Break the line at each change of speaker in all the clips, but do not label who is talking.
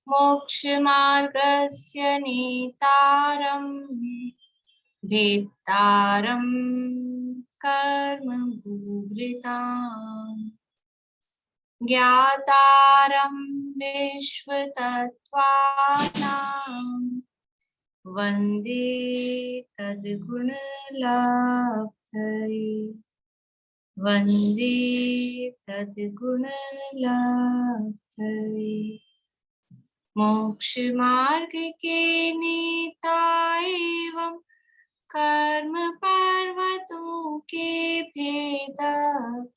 मोक्षमार्गस्य नेतारम् भेत्तारं कर्मभूभृताम् ज्ञातारं विश्वतत्त्वानां वन्दे तद्गुणलब्धये वन्दे तद्गुणलब्धये। मोक्षमार्ग के नेता एवं कर्म पर्वतों के भेदक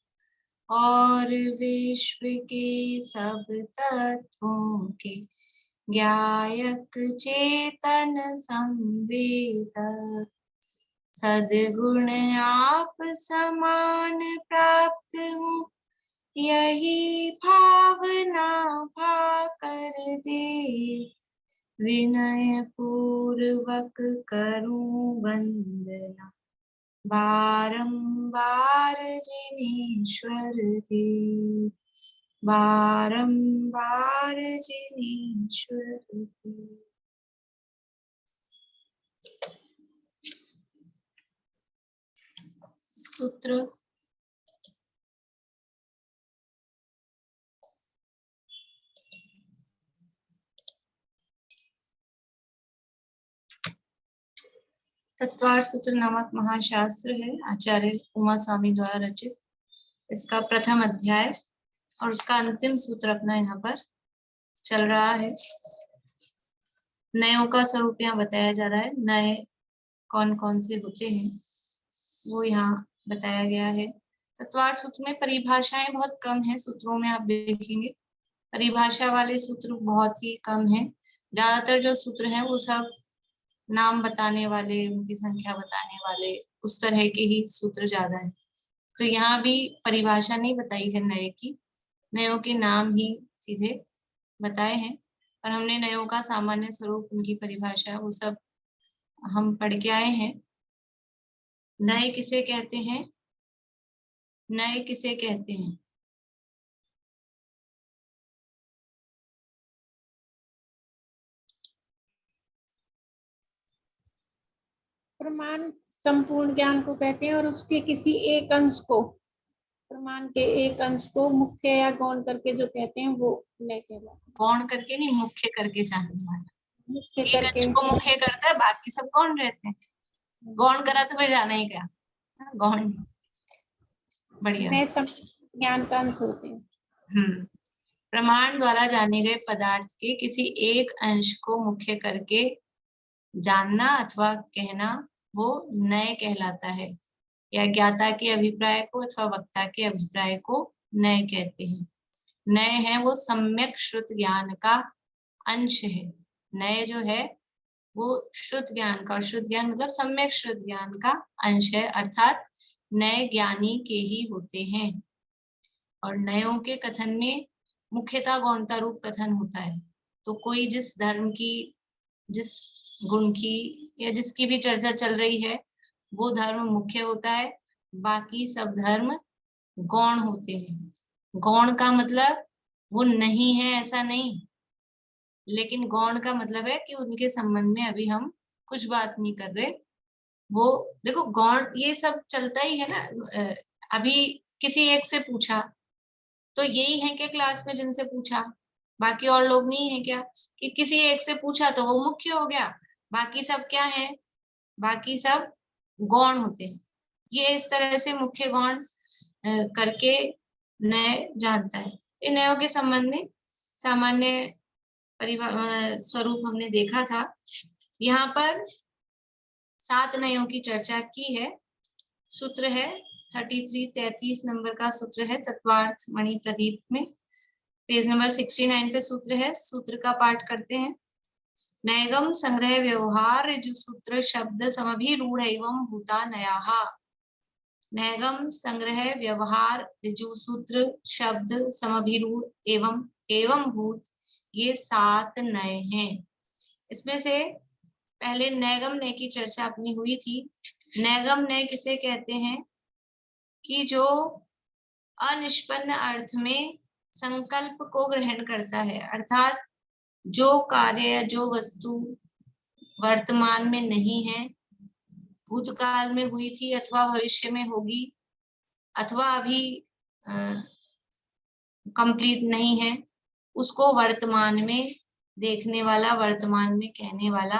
और विश्व के सब तत्वों के ज्ञायक चेतन संवेदक सद्गुण आप समान प्राप्त हो यही भावना भाकर दे विनय पूर्वक करूं वंदना बारंबार जिनेश्वर देव बारंबार जिनेश्वर देव। सूत्र तत्वार्थ सूत्र नामक महाशास्त्र है, आचार्य उमा स्वामी द्वारा रचित। इसका प्रथम अध्याय और उसका अंतिम सूत्र अपना यहाँ पर चल रहा है। नयों का स्वरूप यहाँ बताया जा रहा है। नए कौन कौन से होते हैं वो यहाँ बताया गया है। तत्वार्थ सूत्र में परिभाषाएं बहुत कम है। सूत्रों में आप देखेंगे परिभाषा वाले सूत्र बहुत ही कम है। ज्यादातर जो सूत्र हैं वो सब नाम बताने वाले, उनकी संख्या बताने वाले, उस तरह के ही सूत्र ज्यादा है। तो यहाँ भी परिभाषा नहीं बताई है नए की, नयों के नाम ही सीधे बताए हैं। और हमने नयों का सामान्य स्वरूप, उनकी परिभाषा वो सब हम पढ़ के आए हैं। नए किसे कहते हैं? नए किसे कहते हैं?
प्रमाण संपूर्ण ज्ञान को कहते हैं और उसके किसी एक अंश को, प्रमाण के एक अंश को मुख्य या गौण करके जो कहते हैं वो नए कहलाते हैं।
गौण करके नहीं, मुख्य करके जानने वाला।
मुख्य
एक
करके
अंश को मुख्य करता है, बाकी सब गौण रहते हैं। गौण करा तो फिर जाना ही क्या, गौण। बढ़िया।
नए ज्ञान का अंश होते हैं।
प्रमाण द्वारा जाने गए पदार्थ के किसी एक अंश को मुख्य करके जानना अथवा कहना वो नए कहलाता है। या ज्ञाता के अभिप्राय को अथवा वक्ता के अभिप्राय को नए कहते हैं। नए है वो सम्यक श्रुत ज्ञान का अंश है। नए जो है वो श्रुत ज्ञान का, और श्रुत ज्ञान मतलब सम्यक श्रुत ज्ञान का अंश है, अर्थात नए ज्ञानी के ही होते हैं। और नयों के कथन में मुख्यता गौणता रूप कथन होता है। तो कोई जिस धर्म की, जिस गुण की या जिसकी भी चर्चा चल रही है वो धर्म मुख्य होता है, बाकी सब धर्म गौण होते हैं। गौण का मतलब वो नहीं है ऐसा नहीं, लेकिन गौण का मतलब है कि उनके संबंध में अभी हम कुछ बात नहीं कर रहे। वो देखो गौण ये सब चलता ही है ना। अभी किसी एक से पूछा तो यही है क्या क्लास में जिनसे पूछा, बाकी और लोग नहीं है क्या? कि किसी एक से पूछा तो वो मुख्य हो गया, बाकी सब क्या है? बाकी सब गौण होते हैं। ये इस तरह से मुख्य गौण करके नए जानता है। इन नयों के संबंध में सामान्य स्वरूप हमने देखा था। यहाँ पर 7 नयों की चर्चा की है। सूत्र है 33 नंबर का सूत्र है तत्वार्थ मणि प्रदीप में, पेज नंबर 69 पे सूत्र है। सूत्र का पाठ करते हैं। नैगम संग्रह व्यवहार ऋजु सूत्र शब्द समभिरूढ़ एवं भूता नयाः। नैगम संग्रह व्यवहार ऋजु सूत्र शब्द समभिरूढ़ एवं एवं भूत, ये 7 नए हैं। इसमें से पहले नैगम नय की चर्चा अपनी हुई थी। नैगम नय किसे कहते हैं? कि जो अनिष्पन्न अर्थ में संकल्प को ग्रहण करता है, अर्थात जो कार्य या जो वस्तु वर्तमान में नहीं है, भूतकाल में हुई थी अथवा भविष्य में होगी, अथवा अभी कंप्लीट नहीं है, उसको वर्तमान में देखने वाला, वर्तमान में कहने वाला,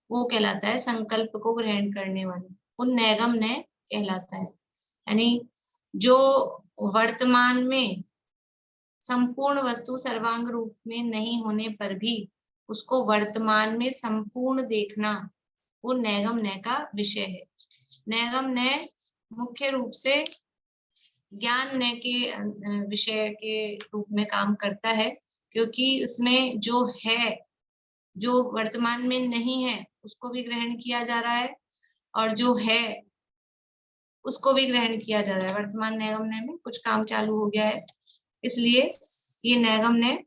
वो कहलाता है संकल्प को ग्रहण करने वाला, वो नैगम नय कहलाता है। यानी जो वर्तमान में संपूर्ण वस्तु सर्वांग रूप में नहीं होने पर भी उसको वर्तमान में संपूर्ण देखना, वो नैगम नय का विषय है। नैगम नय मुख्य रूप से ज्ञान नय के विषय के रूप में काम करता है, क्योंकि उसमें जो है, जो वर्तमान में नहीं है, उसको भी ग्रहण किया जा रहा है, और जो है उसको भी ग्रहण किया जा रहा है। वर्तमान नैगम नय में कुछ काम चालू हो गया है, इसलिए ये नैगम नय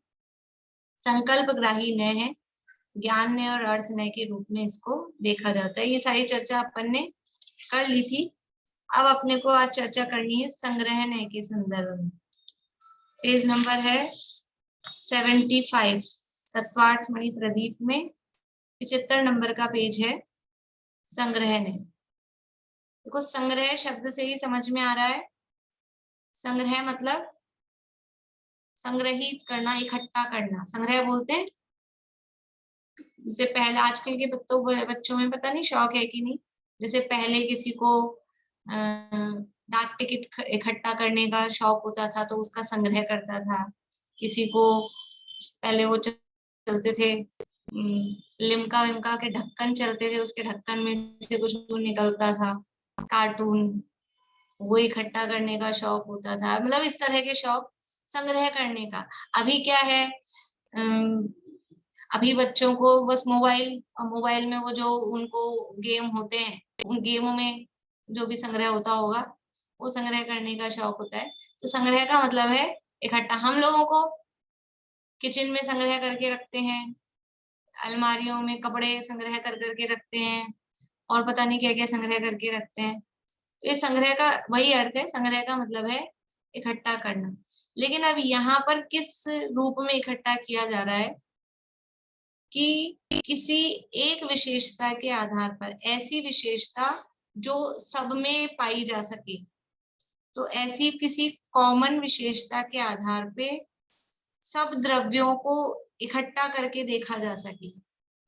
संकल्प ग्राही नय है। ज्ञान नय और अर्थ नय के रूप में इसको देखा जाता है। ये सारी चर्चा अपन ने कर ली थी। अब अपने को आज चर्चा करनी है संग्रह नय के संदर्भ में। पेज नंबर है 75, तत्वार्थ मणि प्रदीप में 75 नंबर का पेज है, संग्रह नय। देखो, संग्रह शब्द से ही समझ में आ रहा है। संग्रह मतलब संग्रहित करना, इकट्ठा करना, संग्रह बोलते हैं। जैसे पहले, आजकल के बच्चों में पता नहीं शौक है कि नहीं, जैसे पहले किसी को डाक टिकट इकट्ठा करने का शौक होता था तो उसका संग्रह करता था। किसी को पहले वो चलते थे लिम्का विम्का के ढक्कन चलते थे, उसके ढक्कन में से कुछ निकलता था, कार्टून, वो इकट्ठा करने का शौक होता था। मतलब इस तरह के शौक संग्रह करने का। अभी क्या है, अभी बच्चों को बस मोबाइल, और मोबाइल में वो जो उनको गेम होते हैं, उन गेमों में जो भी संग्रह होता होगा, वो संग्रह करने का शौक होता है। तो संग्रह का मतलब है इकट्ठा। हम लोगों को किचन में संग्रह करके रखते हैं, अलमारियों में कपड़े संग्रह कर करके रखते हैं, और पता नहीं क्या क्या संग्रह करके रखते हैं। तो ये संग्रह का वही अर्थ है। संग्रह का मतलब है इकट्ठा करना। लेकिन अब यहाँ पर किस रूप में इकट्ठा किया जा रहा है कि किसी एक विशेषता के आधार पर, ऐसी विशेषता जो सब में पाई जा सके, तो ऐसी किसी कॉमन विशेषता के आधार पे सब द्रव्यों को इकट्ठा करके देखा जा सके।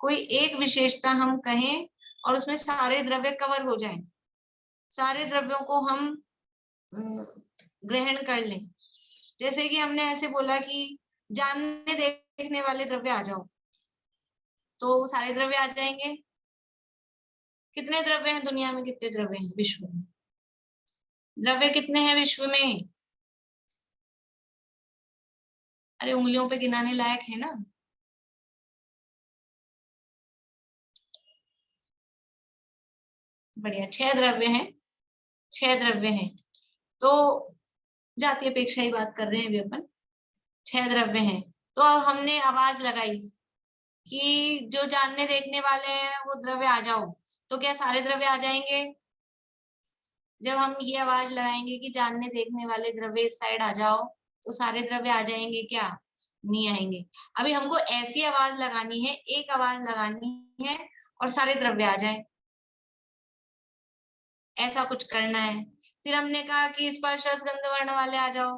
कोई एक विशेषता हम कहें और उसमें सारे द्रव्य कवर हो जाएं, सारे द्रव्यों को हम ग्रहण कर लें। जैसे कि हमने ऐसे बोला कि जानने देखने वाले द्रव्य आ जाओ, तो सारे द्रव्य आ जाएंगे। कितने द्रव्य हैं दुनिया में, कितने द्रव्य हैं विश्व में? द्रव्य कितने हैं विश्व में? अरे उंगलियों पे गिनाने लायक है ना। बढ़िया, 6 द्रव्य हैं, 6 द्रव्य हैं। तो जाति अपेक्षा ही बात कर रहे हैं अभी अपन। 6 द्रव्य हैं। तो अब हमने आवाज लगाई कि जो जानने देखने वाले हैं वो द्रव्य आ जाओ, तो क्या सारे द्रव्य आ जाएंगे? जब हम ये आवाज लगाएंगे कि जानने देखने वाले द्रव्य इस साइड आ जाओ, तो सारे द्रव्य आ जाएंगे क्या? नहीं आएंगे। अभी हमको ऐसी आवाज लगानी है, एक आवाज लगानी है और सारे द्रव्य आ जाए, ऐसा कुछ करना है। फिर हमने कहा कि स्पर्श रस गंध वर्ण वाले आ जाओ,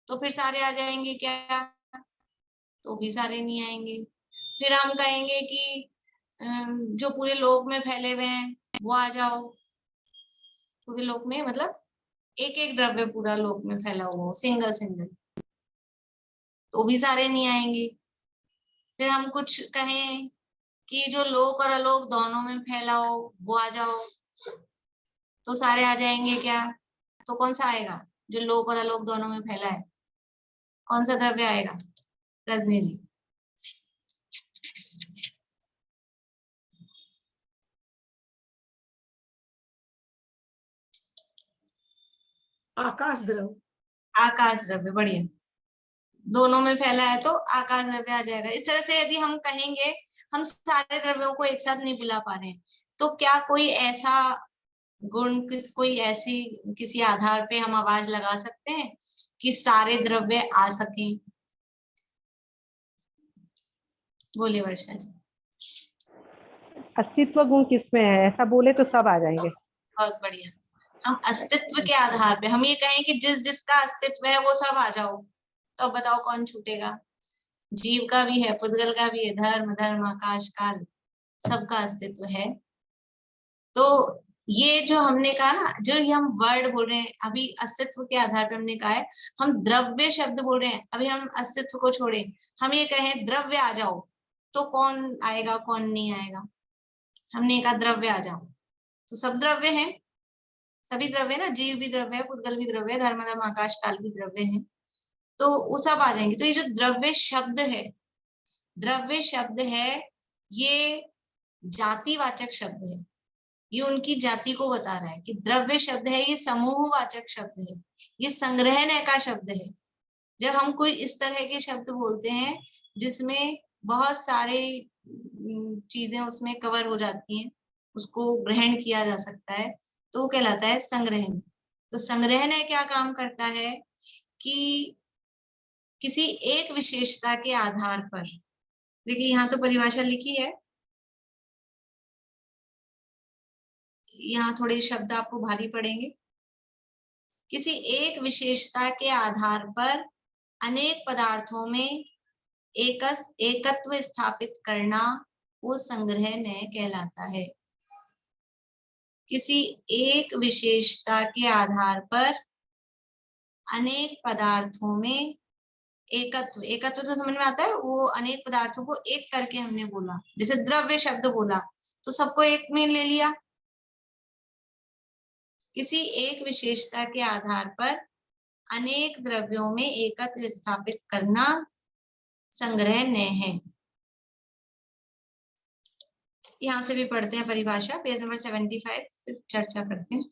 तो फिर सारे आ जाएंगे क्या? तो भी सारे नहीं आएंगे। फिर हम कहेंगे कि जो पूरे लोक में फैले हुए हैं वो आ जाओ। पूरे लोक में मतलब एक एक द्रव्य पूरा लोक में फैला हुआ हो, सिंगल सिंगल, तो भी सारे नहीं आएंगे। फिर हम कुछ कहें कि जो लोक और अलोक दोनों में फैला हो वो आ जाओ, तो सारे आ जाएंगे क्या? तो कौन सा आएगा जो लोक और अलोक दोनों में फैला है? कौन सा द्रव्य आएगा रजनी जी?
आकाश द्रव्य।
आकाश द्रव्य, बढ़िया। दोनों में फैला है तो आकाश द्रव्य आ जाएगा। इस तरह से यदि हम कहेंगे, हम सारे द्रव्यों को एक साथ नहीं बुला पा रहे हैं, तो क्या कोई ऐसा गुण, कोई ऐसी किसी आधार पे हम आवाज लगा सकते हैं कि सारे द्रव्य आ सकें? बोलिए वर्षा जी।
अस्तित्व गुण किसमें है, ऐसा बोले तो सब आ जाएंगे।
बहुत बढ़िया। हम अस्तित्व के आधार पे हम ये कहें कि जिस जिसका अस्तित्व है वो सब आ जाओ, तो अब बताओ कौन छूटेगा? जीव का भी है, पुद्गल का भी है, धर्म धर्म आकाश काल सबका अस्तित्व है। तो ये जो हमने कहा ना, जो ये हम वर्ड बोल रहे हैं अभी अस्तित्व के आधार पर, हमने कहा है हम द्रव्य शब्द बोल रहे हैं, अभी हम अस्तित्व को छोड़े, हम ये कहें द्रव्य आ जाओ, तो कौन आएगा कौन नहीं आएगा? हमने कहा द्रव्य आ जाओ, तो सब द्रव्य हैं, सभी द्रव्य ना, जीव भी द्रव्य है, पुद्गल भी द्रव्य है, धर्म धर्म आकाश काल भी द्रव्य है, तो वो सब आ जाएंगे। तो ये जो द्रव्य शब्द है, द्रव्य शब्द है, ये जातिवाचक शब्द है, ये उनकी जाति को बता रहा है कि द्रव्य शब्द है, ये समूहवाचक शब्द है, ये संग्रहण का शब्द है। जब हम कोई इस तरह के शब्द बोलते हैं जिसमें बहुत सारे चीजें उसमें कवर हो जाती हैं, उसको ग्रहण किया जा सकता है, तो वो कहलाता है संग्रहण। तो संग्रहण क्या काम करता है कि किसी एक विशेषता के आधार पर, देखिए यहाँ तो परिभाषा लिखी है, यहाँ थोड़े शब्द आपको भारी पड़ेंगे। किसी एक विशेषता के आधार पर अनेक पदार्थों में एकत्व स्थापित करना वो संग्रहण कहलाता है। किसी एक विशेषता के आधार पर अनेक पदार्थों में एकत्व, एकत्व तो समझ में आता है, वो अनेक पदार्थों को एक करके हमने बोला, जैसे द्रव्य शब्द बोला तो सबको एक में ले लिया। किसी एक विशेषता के आधार पर अनेक द्रव्यों में एकत्व स्थापित करना संग्रहण है। यहां से भी पढ़ते हैं परिभाषा, पेज नंबर 75, फिर चर्चा करते हैं।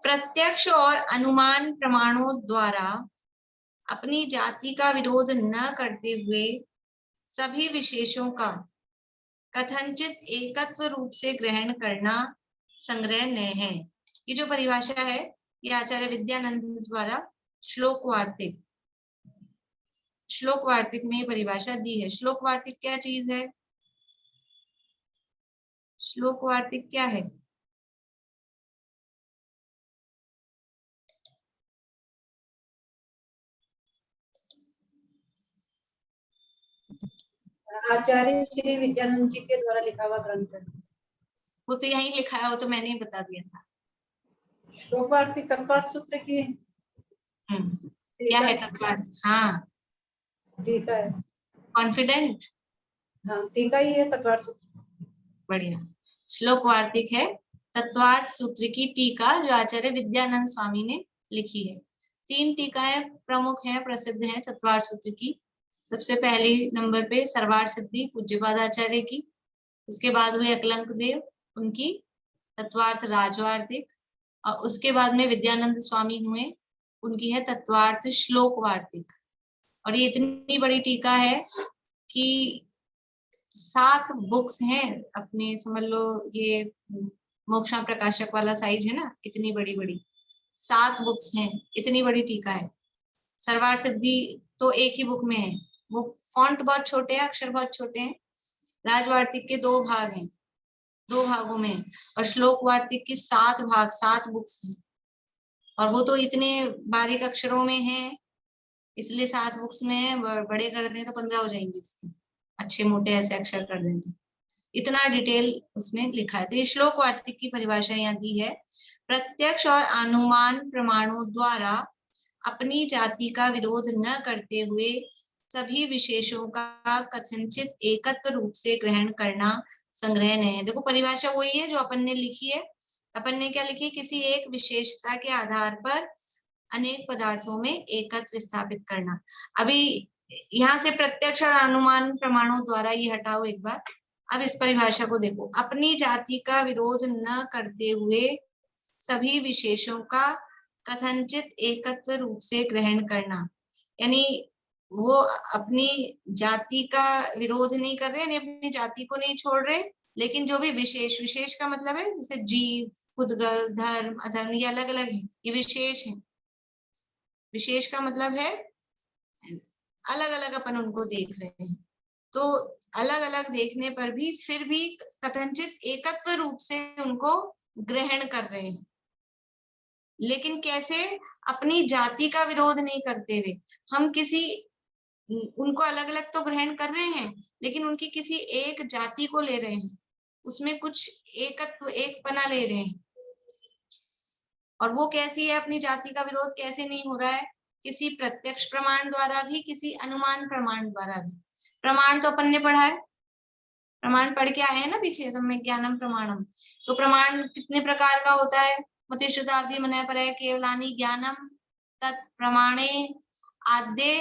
प्रत्यक्ष और अनुमान प्रमाणों द्वारा अपनी जाति का विरोध न करते हुए सभी विशेषों का कथनचित एकत्व रूप से ग्रहण करना संग्रहण है। ये जो परिभाषा है ये आचार्य विद्यानंद द्वारा श्लोक वार्तिक में परिभाषा दी है। श्लोक वार्तिक क्या चीज है? श्लोक वार्तिक क्या है?
आचार्य श्री विद्यानंद जी के द्वारा लिखा हुआ ग्रंथ है।
वो तो यहीं लिखा है, वो तो मैंने ही बता दिया था।
श्लोक वार्तिक तत्वार्थ सूत्र की
क्या है तत्वार्थ? हाँ
टीका है।
कॉन्फिडेंट?
हाँ टीका ही है तत्वार्थ सूत्र।
बढ़िया। श्लोक वार्तिक है तत्वार्थ सूत्र की टीका, जो आचार्य विद्यानंद स्वामी ने लिखी है। 3 टीकाएं प्रमुख हैं, प्रसिद्ध हैं तत्वार्थ सूत्र की। सबसे पहली नंबर पे सर्वार्थ सिद्धि पूज्यपाद आचार्य की, उसके बाद हुए अकलंक देव उनकी तत्वार्थ राजवार्तिक, और उसके बाद में विद्यानंद स्वामी हुए, उनकी है तत्वार्थ श्लोक वार्तिक। और ये इतनी बड़ी टीका है कि 7 बुक्स हैं अपने, समझ लो ये मोक्षा प्रकाशक वाला साइज है ना, इतनी बड़ी बड़ी 7 बुक्स हैं, इतनी बड़ी टीका है। सर्वार्थ सिद्धि तो एक ही बुक में है, वो फॉन्ट बहुत छोटे हैं, अक्षर बहुत छोटे हैं। राजवार्तिक के 2 भाग हैं, 2 भागों में, और श्लोक वार्तिक की 7 भाग, 7 बुक्स हैं, और वो तो इतने बारीक अक्षरों में है, इसलिए 7 बुक्स में बड़े कर दें तो 15 हो जाएंगे इसके, अच्छे मोटे ऐसे अक्षर कर दें तो। इतना डिटेल उसमें लिखा है। तो ये श्लोक वार्तिक की परिभाषा यहाँ दी है। प्रत्यक्ष और अनुमान प्रमाणों द्वारा अपनी जाति का विरोध न करते हुए सभी विशेषों का कथनचित एकत्व रूप से ग्रहण करना संग्रहण है। देखो परिभाषा वही है जो अपन ने लिखी है। अपन ने क्या लिखी? किसी एक विशेषता के आधार पर अनेक पदार्थों में एकत्व स्थापित करना। अभी यहाँ से प्रत्यक्ष और अनुमान प्रमाणों द्वारा ये हटाओ एक बार। अब इस परिभाषा को देखो, अपनी जाति का विरोध न करते हुए सभी विशेषों का कथनचित एकत्व रूप से ग्रहण करना, यानी वो अपनी जाति का विरोध नहीं कर रहे, अपनी जाति को नहीं छोड़ रहे, लेकिन जो भी विशेष, विशेष का मतलब है जैसे जीव, पुद्गल, धर्म, अधर्म, ये अलग अलग है, ये विशेष है। विशेष का मतलब है अलग अलग अपन उनको देख रहे हैं। तो अलग अलग देखने पर भी फिर भी कथनचित एकत्व रूप से उनको ग्रहण कर रहे हैं, लेकिन कैसे? अपनी जाति का विरोध नहीं करते हुए। हम किसी उनको अलग अलग तो ग्रहण कर रहे हैं, लेकिन उनकी किसी एक जाति को ले रहे हैं, उसमें कुछ एकत्व एकपना ले रहे हैं। और वो कैसी है? अपनी जाति का विरोध कैसे नहीं हो रहा है? किसी प्रत्यक्ष प्रमाण द्वारा भी, किसी अनुमान प्रमाण द्वारा भी। प्रमाण तो अपन ने पढ़ा है, प्रमाण पढ़ के आए हैं ना पीछे, सम्यक ज्ञानम प्रमाणम। तो प्रमाण कितने प्रकार का होता है? मतिश्रुतादि मनय परय केवलानि ज्ञानम तत् प्रमाणे आद्य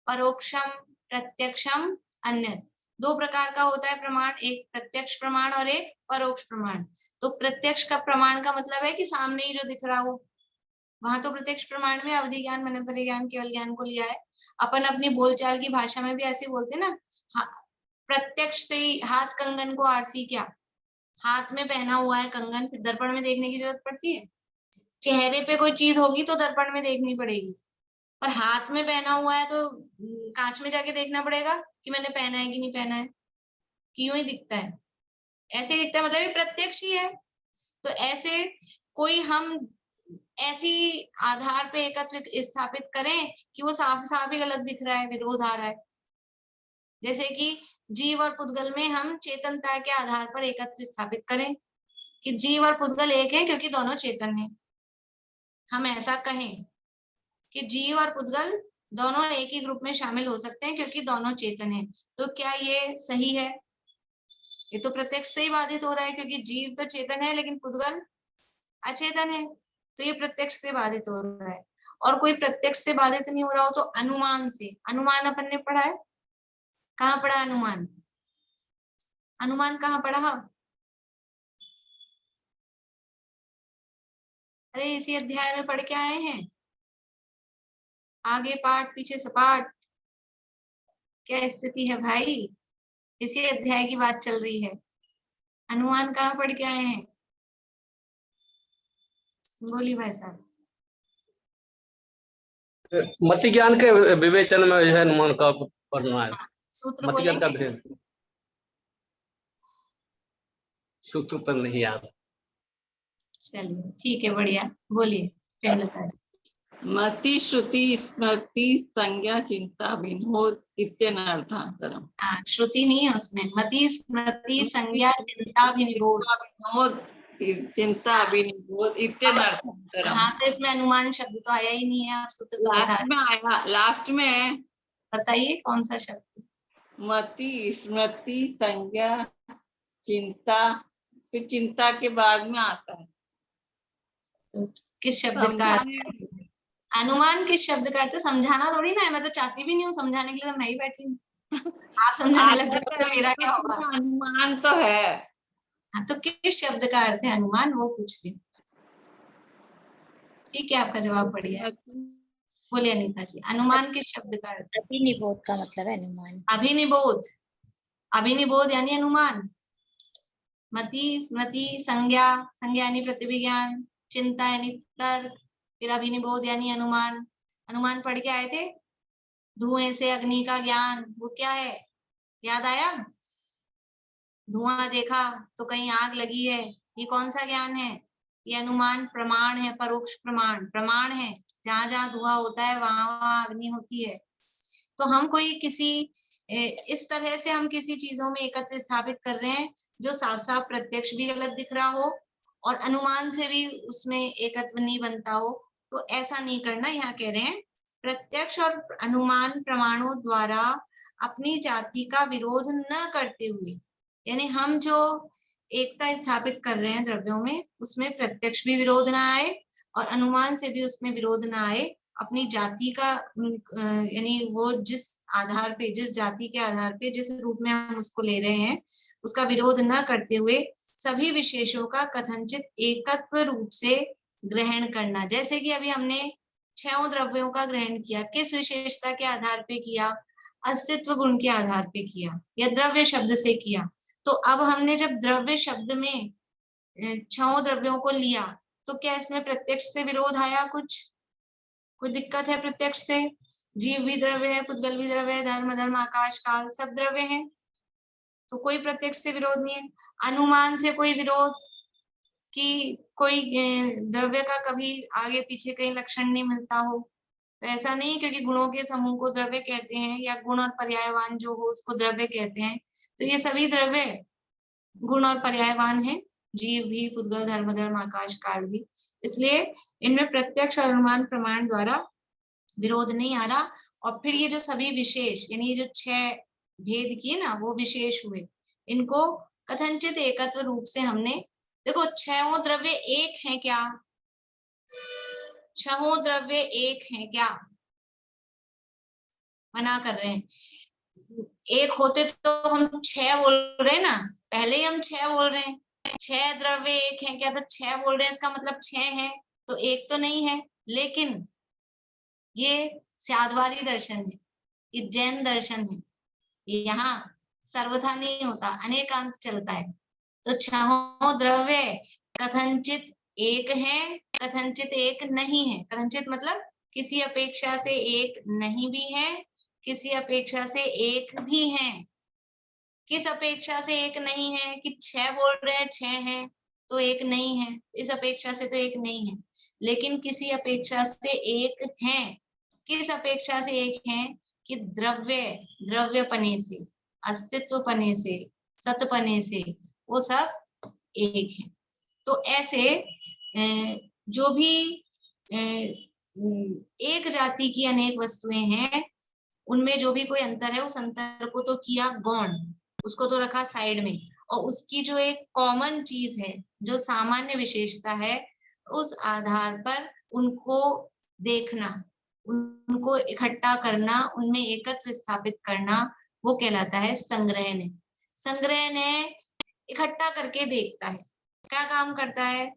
परोक्षम प्रत्यक्षम अन्य। दो प्रकार का होता है प्रमाण, एक प्रत्यक्ष प्रमाण और एक परोक्ष प्रमाण। तो प्रत्यक्ष का प्रमाण का मतलब है कि सामने ही जो दिख रहा हो, वहां तो प्रत्यक्ष प्रमाण में अवधि ज्ञान, मनय परय ज्ञान, केवल ज्ञान को लिया है। अपन अपनी बोलचाल की भाषा में भी ऐसे बोलते ना, प्रत्यक्ष से ही हाथ कंगन को आरसी क्या, हाथ में पहना हुआ है कंगन, फिर दर्पण में देखने की जरूरत पड़ती है? चेहरे पे कोई चीज होगी तो दर्पण में देखनी पड़ेगी, पर हाथ में पहना हुआ है तो कांच में जाके देखना पड़ेगा कि मैंने पहना है कि नहीं पहना है, कि यूं ही दिखता है, ऐसे ही दिखता है, मतलब ये प्रत्यक्ष ही है। तो ऐसे कोई हम ऐसी आधार पे एकत्व स्थापित करें कि वो साफ साफ ही गलत दिख रहा है, विरोध आ रहा है। जैसे कि जीव और पुद्गल में हम चेतनता के आधार पर एकत्व स्थापित करें कि जीव और पुद्गल एक है क्योंकि दोनों चेतन हैं। हम ऐसा कहें कि जीव और पुद्गल दोनों एक ही ग्रुप में शामिल हो सकते हैं क्योंकि दोनों चेतन हैं। तो क्या ये सही है? ये तो प्रत्यक्ष से ही बाधित हो रहा है, क्योंकि जीव तो चेतन है लेकिन पुद्गल अचेतन है, तो ये प्रत्यक्ष से बाधित हो रहा है। और कोई प्रत्यक्ष से बाधित नहीं हो रहा हो तो अनुमान से। अनुमान अपन ने पढ़ा है, कहाँ पढ़ा अनुमान? अनुमान कहाँ पढ़ा? अरे इसी अध्याय में पढ़ के आए हैं, आगे पाठ पीछे सपाट, क्या स्थिति है भाई? इसी अध्याय की बात चल रही है। अनुमान कहाँ पढ़ के आए हैं? बोलिए भाई साहब।
मति ज्ञान के विवेचन में जो है अनुमान का पढ़ना है।
सूत्र
मति ज्ञान का
बोलेंगे?
भेद सूत्र तो नहीं याद।
चलिए ठीक है, बढ़िया, बोलिए प्रेमलता जी।
मति श्रुति स्मृति संज्ञा चिंता विनोद इत्यनर्थांतरम।
हाँ, श्रुति नहीं है उसमें, मति स्मृति संज्ञा चिंता विनिरोध।
विनोद चिंता विनिरोध इत्यनर्थांतरम।
हाँ, तो इसमें अनुमान शब्द तो आया ही नहीं है, आप सूत्र तो बता
लास्ट में आया, लास्ट में
बताइए कौन सा शब्द?
मति स्मृति संज्ञा चिंता, फिर चिंता के बाद में आता है
तो किस शब्द का अनुमान? किस शब्द का अर्थ? समझाना थोड़ी ना है, मैं तो चाहती भी नहीं हूँ समझाने के लिए, तो मैं ही बैठी हूँ। आप समझाने लग गए तो मेरा क्या होगा?
अनुमान तो है।
हाँ, तो किस शब्द का अर्थ है अनुमान, वो पूछ रही हूँ। ठीक है, आपका जवाब बढ़िया है। बोलिए अनीता जी, अनुमान किस शब्द का अर्थ?
अभिनिबोध का मतलब है अनुमान।
अभिनिबोध, अभिनिबोध यानी अनुमान। मति स्मृति संज्ञा, संज्ञा यानी प्रतिविज्ञान, चिंता यानी तर्क, फिर अभिनिबोध यानी अनुमान। अनुमान पढ़ के आए थे, धुएं से अग्नि का ज्ञान, वो क्या है? याद आया? धुआं देखा तो कहीं आग लगी है, ये कौन सा ज्ञान है? ये अनुमान प्रमाण है, परोक्ष प्रमाण प्रमाण है। जहां जहां धुआं होता है वहां वहां अग्नि होती है। तो हम कोई किसी इस तरह से हम किसी चीजों में एकत्व स्थापित कर रहे हैं जो साफ साफ प्रत्यक्ष भी गलत दिख रहा हो और अनुमान से भी उसमें एकत्व नहीं बनता हो, तो ऐसा नहीं करना। यहाँ कह रहे हैं प्रत्यक्ष और अनुमान प्रमाणों द्वारा अपनी जाति का विरोध न करते हुए, यानी हम जो एकता स्थापित कर रहे हैं द्रव्यों में, उसमें प्रत्यक्ष भी विरोध ना आए और अनुमान से भी उसमें विरोध ना आए। अपनी जाति का यानी वो जिस आधार पे, जिस जाति के आधार पे, जिस रूप में हम उसको ले रहे हैं, उसका विरोध न करते हुए सभी विशेषों का कथनचित एकत्व रूप से ग्रहण करना। जैसे कि अभी हमने 6 द्रव्यों का ग्रहण किया, किस विशेषता के आधार पे किया? अस्तित्व गुण के आधार पे किया या द्रव्य शब्द से किया। तो अब हमने जब द्रव्य शब्द में 6 द्रव्यों को लिया, तो क्या इसमें प्रत्यक्ष से विरोध आया? कुछ कोई दिक्कत है प्रत्यक्ष से? जीव भी द्रव्य है, पुद्गल भी द्रव्य है, धर्म अधर्म आकाश काल सब द्रव्य है, तो कोई प्रत्यक्ष से विरोध नहीं है। अनुमान से कोई विरोध कि कोई द्रव्य का कभी आगे पीछे कहीं लक्षण नहीं मिलता हो, तो ऐसा नहीं, क्योंकि गुणों के समूह को द्रव्य कहते हैं, या गुण और पर्यायवान जो हो उसको द्रव्य कहते हैं, तो ये सभी द्रव्य गुण और पर्यायवान है, जीव भी, पुद्गल, धर्म धर्म आकाश काल भी। इसलिए इनमें प्रत्यक्ष और अनुमान प्रमाण द्वारा विरोध नहीं आ रहा। और फिर ये जो सभी विशेष, यानी ये जो 6 भेद किए ना, वो विशेष हुए, इनको कथनचित एकत्व रूप से हमने, देखो 6 द्रव्य एक हैं क्या? 6 द्रव्य एक हैं क्या? मना कर रहे हैं। एक होते तो हम 6 बोल रहे हैं ना, पहले ही हम 6 बोल रहे हैं। 6 द्रव्य एक हैं क्या? तो 6 बोल रहे हैं, इसका मतलब 6 है, तो एक तो नहीं है। लेकिन ये स्याद्वादी दर्शन है, ये जैन दर्शन है, यहाँ सर्वथा नहीं होता, अनेकांत चलता है। तो 6 द्रव्य कथनचित एक है, कथनचित एक नहीं है। कथनचित मतलब किसी अपेक्षा से एक नहीं भी है, किसी अपेक्षा से एक भी है। किस अपेक्षा से एक नहीं है? कि 6 बोल रहे हैं, 6 है तो एक नहीं है, इस अपेक्षा से तो एक नहीं है। लेकिन किसी अपेक्षा से एक है, किस अपेक्षा से एक है? कि द्रव्यपने से, अस्तित्वपने से, सतपने से, वो सब एक है। तो ऐसे जो भी एक जाति की अनेक वस्तुएं हैं, उनमें जो भी कोई अंतर है, उस अंतर को तो किया गौण, उसको तो रखा साइड में, और उसकी जो एक कॉमन चीज है, जो सामान्य विशेषता है, उस आधार पर उनको देखना, उनको इकट्ठा करना, उनमें एकत्व स्थापित करना, वो कहलाता है संग्रहण। संग्रहण इकट्ठा करके देखता है। क्या काम करता है?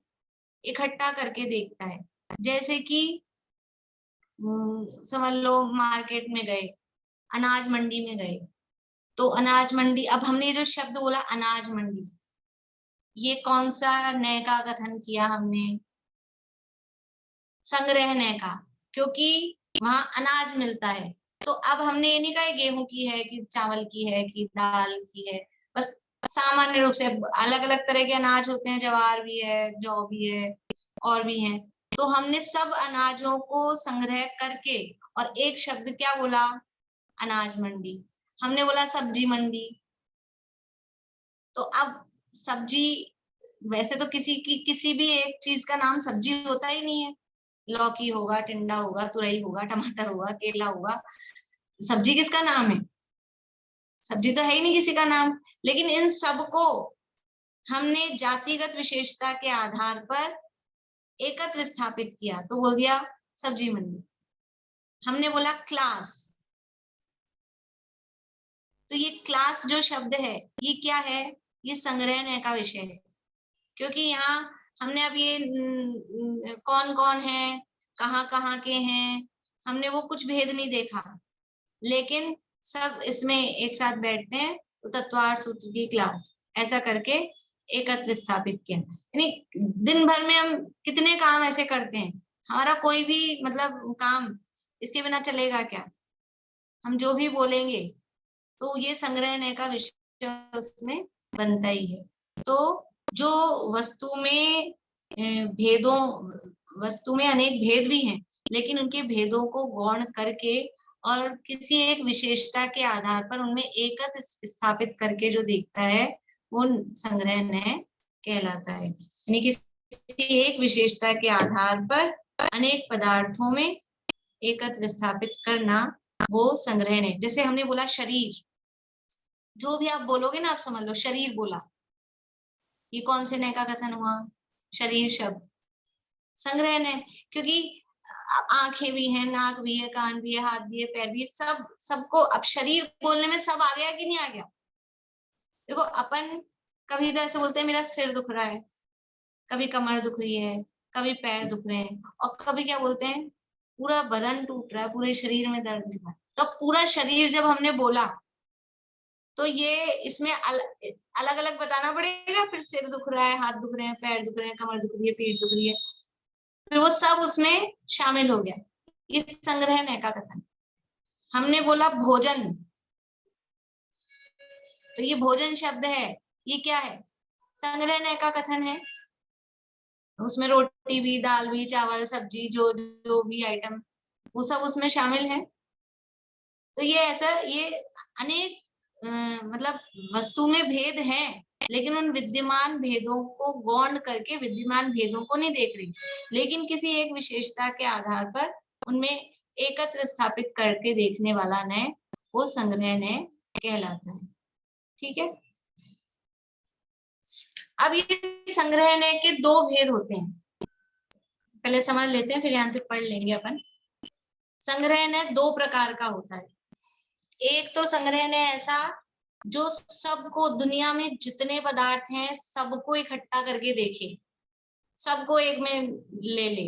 इकट्ठा करके देखता है। जैसे कि समझ लो मार्केट में गए, अनाज मंडी में गए, तो अनाज मंडी, अब हमने जो शब्द बोला अनाज मंडी, ये कौन सा नए का कथन किया हमने? संग्रह नए का, क्योंकि वहां अनाज मिलता है। तो अब हमने ये नहीं कहा गेहूं की है कि चावल की है कि दाल की है, बस सामान्य रूप से अलग अलग तरह के अनाज होते हैं, ज्वार भी है, जौ भी है, और भी है। तो हमने सब अनाजों को संग्रह करके और एक शब्द क्या बोला? अनाज मंडी। हमने बोला सब्जी मंडी। तो अब सब्जी, वैसे तो किसी भी एक चीज का नाम सब्जी होता ही नहीं है। लौकी होगा, टिंडा होगा, तुरई होगा, टमाटर होगा, केला होगा, सब्जी किसका नाम है? सब्जी तो है ही नहीं किसी का नाम। लेकिन इन सबको हमने जातिगत विशेषता के आधार पर एकत्व स्थापित किया, तो बोल दिया सब्जी मंडी। हमने बोला क्लास, तो ये क्लास जो शब्द है, ये क्या है? ये संग्रहण का विषय है। क्योंकि यहाँ हमने अब ये कौन कौन है, कहाँ के हैं, हमने वो कुछ भेद नहीं देखा, लेकिन सब इसमें एक साथ बैठते हैं, तो तत्वार्थ सूत्र की क्लास, ऐसा करके एकत्व स्थापित किया। यानी दिन भर में हम कितने काम ऐसे करते हैं, हमारा कोई भी मतलब काम इसके बिना चलेगा क्या? हम जो भी बोलेंगे तो ये संग्रहण का विषय उसमें बनता ही है। तो जो वस्तु में वस्तु में अनेक भेद भी हैं, लेकिन उनके भेदों को गौण करके और किसी एक विशेषता के आधार पर उनमें एकत्व स्थापित करके जो देखता है, वो संग्रहण कहलाता है। यानी किसी एक विशेषता के आधार पर अनेक पदार्थों में एकत्व स्थापित करना, वो संग्रहण है। जैसे हमने बोला शरीर, जो भी आप बोलोगे ना, आप समझ लो शरीर बोला, ये कौन से नए का कथन हुआ? शरीर शब्द संग्रहण है। क्योंकि आंखें भी हैं, नाक भी है, कान भी है, हाथ भी है, पैर भी है, सबको अब शरीर बोलने में सब आ गया कि नहीं आ गया? देखो अपन कभी तो ऐसे बोलते हैं मेरा सिर दुख रहा है, कभी कमर दुख रही है, कभी पैर दुख रहे हैं, और कभी क्या बोलते हैं पूरा बदन टूट रहा है, पूरे शरीर में दर्द दिख रहा है। तो पूरा शरीर जब हमने बोला, तो ये इसमें अलग अलग बताना पड़ेगा। फिर सिर दुख रहा है, हाथ दुख रहे हैं, पैर दुख रहे हैं, कमर दुख रही है, पीठ दुख रही है, फिर वो सब उसमें शामिल हो गया। ये संग्रहण का कथन। हमने बोला भोजन, तो ये भोजन शब्द है, ये क्या है? संग्रहणय का कथन है। उसमें रोटी भी, दाल भी, चावल, सब्जी, जो जो भी आइटम, वो सब उसमें शामिल है। तो ये ऐसा, ये अनेक मतलब वस्तु में भेद हैं, लेकिन उन विद्यमान भेदों को गौण करके विद्यमान भेदों को नहीं देख रही, लेकिन किसी एक विशेषता के आधार पर उनमें एकत्र स्थापित करके देखने वाला नय, वो संग्रहणय कहलाता है। ठीक है। अब ये संग्रहणय के दो भेद होते हैं, पहले समझ लेते हैं, फिर यहाँ से पढ़ लेंगे अपन। संग्रहणय दो प्रकार का होता है। एक तो संग्रहणय ऐसा जो सबको, दुनिया में जितने पदार्थ हैं सबको इकट्ठा करके देखे, सबको एक में ले ले,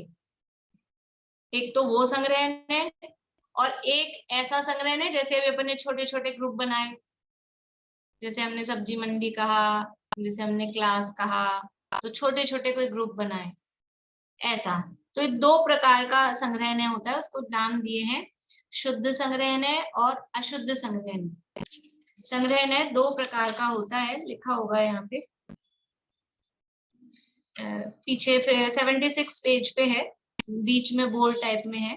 एक तो वो संग्रहणय। और एक ऐसा संग्रहणय जैसे अभी अपन ने छोटे छोटे ग्रुप बनाए, जैसे हमने सब्जी मंडी कहा, जैसे हमने क्लास कहा, तो छोटे छोटे कोई ग्रुप बनाए, ऐसा। तो ये दो प्रकार का संग्रहणय होता है, उसको नाम दिए हैं शुद्ध संग्रहणय और अशुद्ध संग्रहणय। संग्रहणय दो प्रकार का होता है, लिखा होगा यहाँ पे पीछे 76 पेज पे है, बीच में बोल्ड टाइप में है।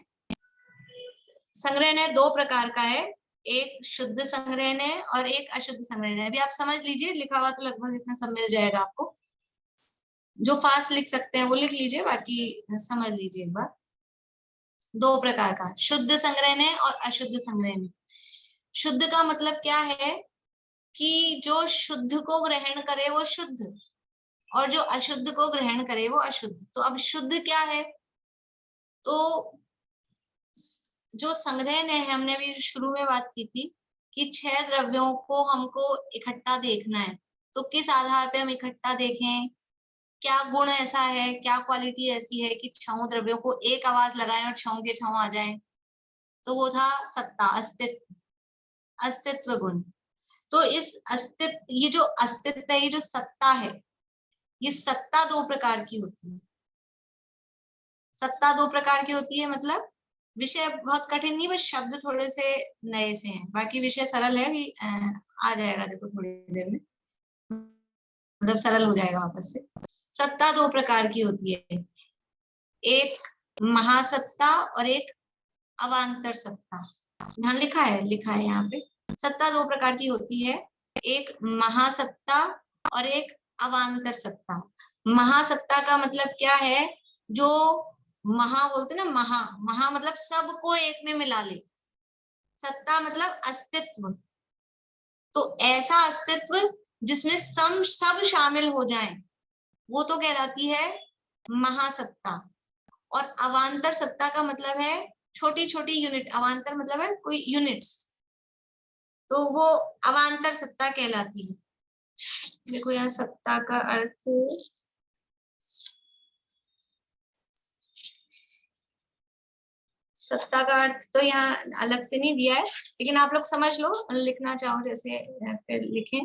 संग्रहणय दो प्रकार का है, एक शुद्ध संग्रहणय और एक अशुद्ध संग्रहणय। अभी आप समझ लीजिए, लिखा हुआ तो लगभग इसमें सब मिल जाएगा आपको, जो फास्ट लिख सकते हैं वो लिख लीजिए, बाकी समझ लीजिए एक बार। दो प्रकार का, शुद्ध संग्रहणय और अशुद्ध संग्रहणय। शुद्ध का मतलब क्या है कि जो शुद्ध को ग्रहण करे वो शुद्ध, और जो अशुद्ध को ग्रहण करे वो अशुद्ध। तो अब शुद्ध क्या है? तो जो संग्रहणय है, हमने अभी शुरू में बात की थी कि 6 द्रव्यों को हमको इकट्ठा देखना है। तो किस आधार पे हम इकट्ठा देखें, क्या गुण ऐसा है, क्या क्वालिटी ऐसी है कि 6 द्रव्यों को एक आवाज लगाएं और 6 के 6 आ जाएं? तो वो था सत्ता, अस्तित्व, अस्तित्व गुण। तो इस अस्तित्व, ये जो अस्तित्व है, ये जो सत्ता है, ये सत्ता दो प्रकार की होती है। सत्ता दो प्रकार की होती है, मतलब विषय बहुत कठिन नहीं, बस शब्द थोड़े से नए से हैं, बाकी विषय सरल है, भी आ जाएगा, देखो थोड़ी देर में, मतलब सरल हो जाएगा वापस से। सत्ता दो प्रकार की होती है, एक महासत्ता और एक अवांतर सत्ता। यहाँ लिखा है यहाँ पे, सत्ता दो प्रकार की होती है, एक महासत्ता और एक अवांतर सत्ता। महासत्ता का मतलब क्या है? जो महा बोलते ना, महा मतलब सबको एक में मिला ले, सत्ता मतलब अस्तित्व। तो ऐसा अस्तित्व जिसमें सब शामिल हो जाएं, वो तो कहलाती है महासत्ता। और अवांतर सत्ता का मतलब है छोटी छोटी यूनिट, अवांतर मतलब है कोई यूनिट्स, तो वो अवांतर सत्ता कहलाती है। देखो यहाँ सत्ता का अर्थ, सत्ता का अर्थ तो यहाँ अलग से नहीं दिया है, लेकिन आप लोग समझ लो, लिखना चाहो जैसे फिर लिखें।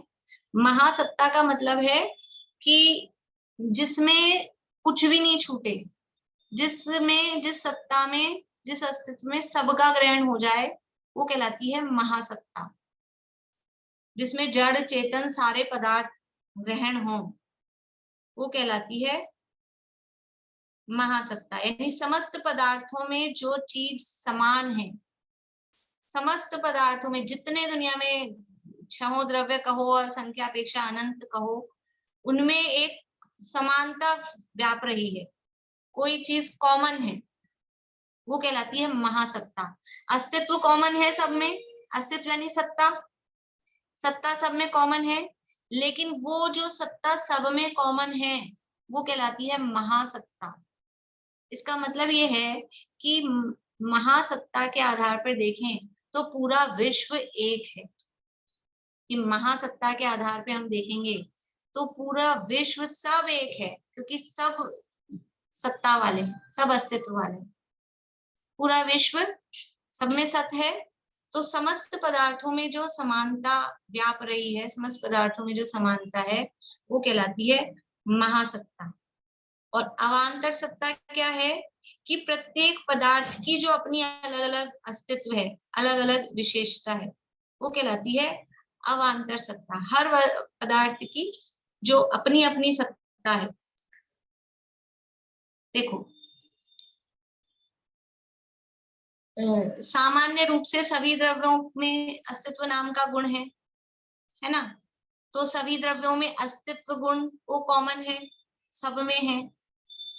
महासत्ता का मतलब है कि जिसमें कुछ भी नहीं छूटे, जिसमें, जिस सत्ता में, जिस अस्तित्व में सबका ग्रहण हो जाए, वो कहलाती है महासत्ता। जिसमें जड़ चेतन सारे पदार्थ ग्रहण हो, वो कहलाती है महासत्ता। यानी समस्त पदार्थों में जो चीज समान है, समस्त पदार्थों में जितने दुनिया में 6 द्रव्य कहो और संख्या अपेक्षा अनंत कहो, उनमें एक समानता व्याप रही है, कोई चीज कॉमन है, वो कहलाती है महासत्ता। अस्तित्व कॉमन है सब में, अस्तित्व यानी सत्ता, सत्ता सब में कॉमन है, लेकिन वो जो सत्ता सब में कॉमन है वो कहलाती है महासत्ता। इसका मतलब ये है कि महासत्ता के आधार पर देखें तो पूरा विश्व एक है, कि महासत्ता के आधार पे हम देखेंगे तो पूरा विश्व सब एक है, क्योंकि सब सत्ता वाले हैं, सब अस्तित्व वाले हैं, पूरा विश्व सब में सत है। तो समस्त पदार्थों में जो समानता व्याप रही है, समस्त पदार्थों में जो समानता है, वो कहलाती है महासत्ता। और अवांतर सत्ता क्या है कि प्रत्येक पदार्थ की जो अपनी अलग अलग अस्तित्व है, अलग अलग विशेषता है, वो कहलाती है अवांतर सत्ता। हर पदार्थ की जो अपनी अपनी सत्ता है। देखो, सामान्य रूप से सभी द्रव्यों में अस्तित्व नाम का गुण है ना। तो सभी द्रव्यों में अस्तित्व गुण वो कॉमन है, सब में है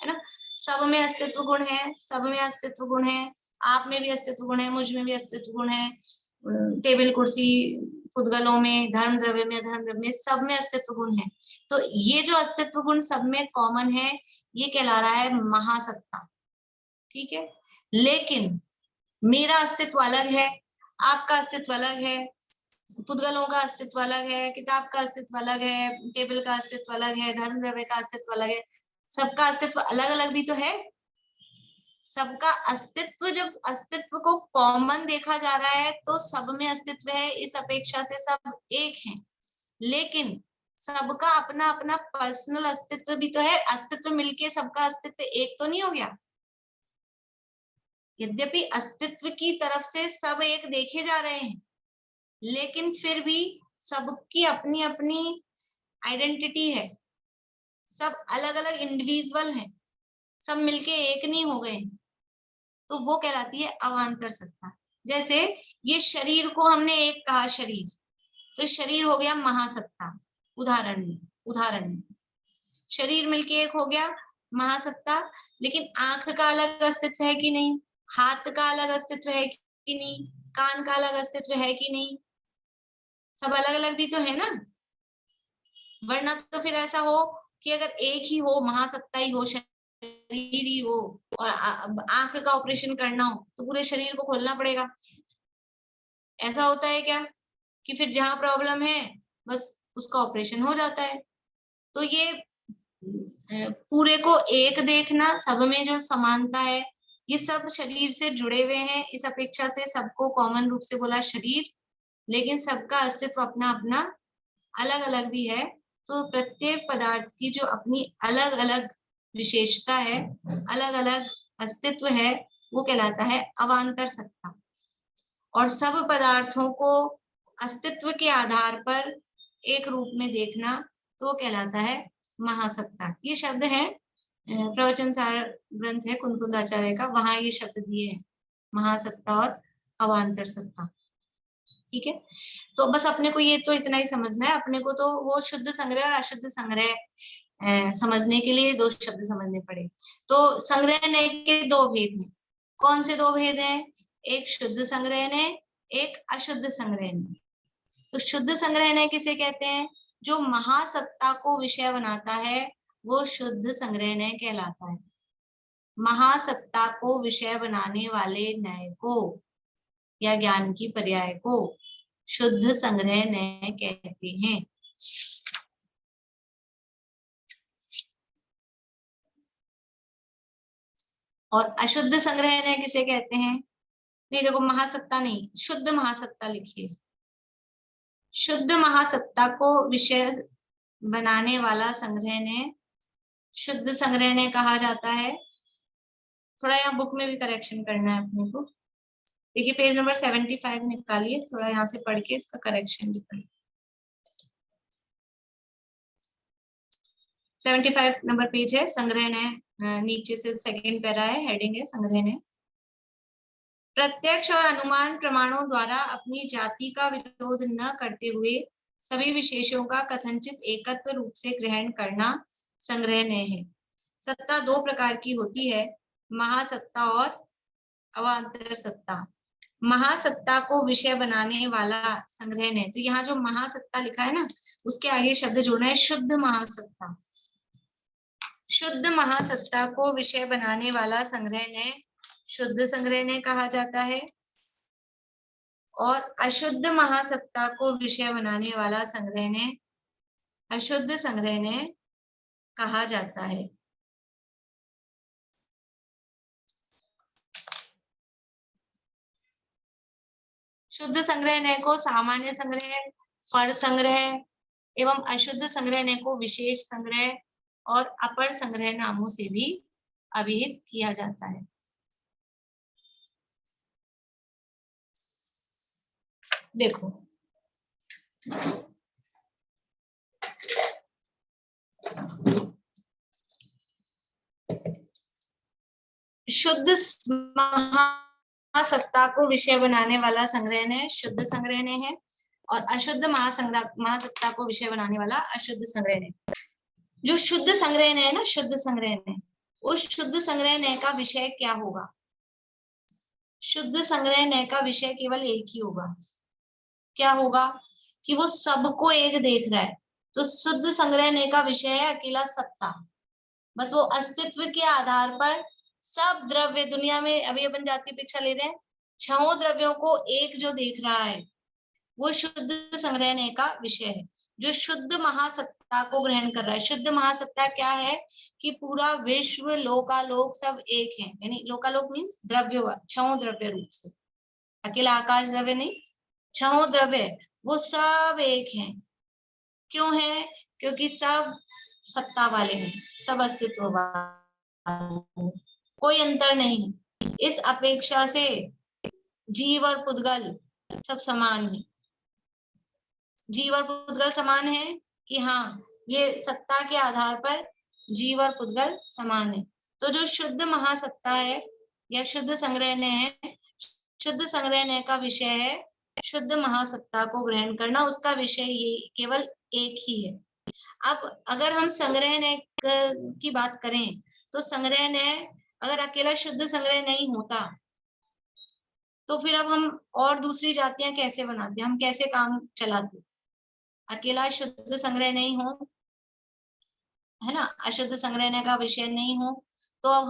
ना। सब में अस्तित्व गुण है, सब में अस्तित्व गुण है, आप में भी अस्तित्व गुण है, मुझ में भी अस्तित्व गुण है, टेबल कुर्सी पुद्गलों में, धर्म द्रव्य में, अधर्म द्रव्य में, सब में अस्तित्व गुण है। तो ये जो अस्तित्व गुण सब में कॉमन है, ये कहला रहा है महासत्ता। ठीक है, लेकिन मेरा अस्तित्व अलग है, आपका अस्तित्व अलग है, पुद्गलों का अस्तित्व अलग है, किताब का अस्तित्व अलग है, टेबल का अस्तित्व अलग है, धर्म द्रव्य का अस्तित्व अलग है। सबका अस्तित्व अलग अलग भी तो है। सबका अस्तित्व, जब अस्तित्व को कॉमन देखा जा रहा है तो सब में अस्तित्व है, इस अपेक्षा से सब एक हैं। लेकिन सबका अपना अपना पर्सनल अस्तित्व भी तो है। अस्तित्व मिलके सबका अस्तित्व एक तो नहीं हो गया। यद्यपि अस्तित्व की तरफ से सब एक देखे जा रहे हैं, लेकिन फिर भी सबकी अपनी अपनी आइडेंटिटी है, सब अलग अलग इंडिविजुअल हैं, सब मिलके एक नहीं हो गए, तो वो कहलाती है अवांतर सत्ता। जैसे ये शरीर को हमने एक कहा शरीर, तो शरीर हो गया महासत्ता। उदाहरण में शरीर मिलके एक हो गया महासत्ता। लेकिन आंख का अलग अस्तित्व है कि नहीं, हाथ का अलग अस्तित्व है कि नहीं, कान का अलग अस्तित्व है कि नहीं, सब अलग अलग भी तो है ना। वरना तो फिर ऐसा हो कि अगर एक ही हो, महासत्ता ही हो, शरीर ही हो, और आंख का ऑपरेशन करना हो तो पूरे शरीर को खोलना पड़ेगा। ऐसा होता है क्या कि फिर जहां प्रॉब्लम है बस उसका ऑपरेशन हो जाता है। तो ये पूरे को एक देखना, सब में जो समानता है, ये सब शरीर से जुड़े हुए हैं, इस अपेक्षा से सबको कॉमन रूप से बोला शरीर। लेकिन सबका अस्तित्व अपना अपना अलग अलग भी है। तो प्रत्येक पदार्थ की जो अपनी अलग अलग विशेषता है, अलग अलग अस्तित्व है, वो कहलाता है अवांतर सत्ता। और सब पदार्थों को अस्तित्व के आधार पर एक रूप में देखना, तो वो कहलाता है महासत्ता। ये शब्द है प्रवचन सार ग्रंथ है कुंदकुंदाचार्य का, वहां ये शब्द दिए हैं, महासत्ता और अवांतर सत्ता। ठीक है, तो बस अपने को ये तो इतना ही समझना है। अपने को तो वो शुद्ध संग्रह और अशुद्ध संग्रह समझने के लिए दो शब्द समझने पड़े। तो संग्रहणय के दो भेद हैं। कौन से दो भेद हैं? एक शुद्ध संग्रहणय, एक अशुद्ध संग्रहणय। तो शुद्ध संग्रहणय किसे कहते हैं? जो महासत्ता को विषय बनाता है वो शुद्ध संग्रहणय कहलाता है। महासत्ता को विषय बनाने वाले नय को या ज्ञान की पर्याय को शुद्ध संग्रहणय कहते हैं। और अशुद्ध संग्रहणय किसे कहते हैं? नहीं, देखो, महासत्ता नहीं, शुद्ध महासत्ता लिखिए। शुद्ध महासत्ता को विषय बनाने वाला संग्रहणय शुद्ध संग्रहणय कहा जाता है। थोड़ा यहाँ बुक में भी करेक्शन करना है अपने को। देखिए पेज नंबर 75 निकालिए, थोड़ा यहाँ से पढ़ के इसका करेक्शन भी करिए। 75 नंबर पेज है, संग्रहणय नीचे से सेकंड पैरा है, हेडिंग है संग्रहणय। प्रत्यक्ष और अनुमान प्रमाणों द्वारा अपनी जाति का विरोध न करते हुए सभी विशेषों का कथनचित एकत्व रूप से ग्रहण करना संग्रहणय है। सत्ता दो प्रकार की होती है, महासत्ता और अवांतर सत्ता। महासत्ता को विषय बनाने वाला संग्रहणय, तो यहाँ जो महासत्ता लिखा है ना, उसके आगे शब्द जोड़ना है शुद्ध महासत्ता। शुद्ध महासत्ता को विषय बनाने वाला संग्रहणय शुद्ध संग्रहणय कहा जाता है, और अशुद्ध महासत्ता को विषय बनाने वाला संग्रहणय अशुद्ध संग्रहणय कहा जाता है। शुद्ध संग्रहणय को सामान्य संग्रह, पर संग्रह एवं अशुद्ध संग्रहणय को विशेष संग्रह और अपर संग्रह नामों से भी अभिहित किया जाता है। देखो शुद्ध महासत्ता को विषय बनाने वाला संग्रहणय शुद्ध संग्रहणय है, और अशुद्ध महासत्ता को विषय बनाने वाला अशुद्ध संग्रहणय। जो शुद्ध संग्रहणय है ना, शुद्ध संग्रहणय, उस शुद्ध संग्रहणय का विषय क्या होगा? शुद्ध संग्रहणय का विषय केवल एक ही होगा। क्या होगा? कि वो सबको एक देख रहा है। तो शुद्ध संग्रहणय का विषय है अकेला सत्ता। बस वो अस्तित्व के आधार पर सब द्रव्य दुनिया में, अभी अपन जाति अपेक्षा ले रहे हैं, 6 द्रव्यों को एक जो देख रहा है वो शुद्ध संग्रहणय का विषय है, जो शुद्ध महासत्ता को ग्रहण कर रहा है। शुद्ध महासत्ता क्या है? कि पूरा विश्व, लोकालोक सब एक है। यानी लोकालोक मीन्स द्रव्य, 6 द्रव्य रूप से, अकेला आकाश द्रव्य नहीं, 6 द्रव्य वो सब एक हैं। क्यों है? क्योंकि सब सत्ता वाले हैं, सब अस्तित्व वाले, कोई अंतर नहीं है। इस अपेक्षा से जीव और पुद्गल सब समान है। जीव और पुद्गल समान है कि हाँ, ये सत्ता के आधार पर जीव और पुद्गल समान है। तो जो शुद्ध महासत्ता है या शुद्ध संग्रहणय है, शुद्ध संग्रहणय का विषय है शुद्ध महासत्ता को ग्रहण करना। उसका विषय ये केवल एक ही है। अब अगर हम संग्रहणय की बात करें तो संग्रहणय अगर अकेला शुद्ध संग्रह नहीं होता तो फिर अब हम और दूसरी जातियां कैसे बनाते, हम कैसे काम चलाते? अकेला शुद्ध संग्रह नहीं हो, है ना, अशुद्ध संग्रहणय का विषय नहीं हो, तो अब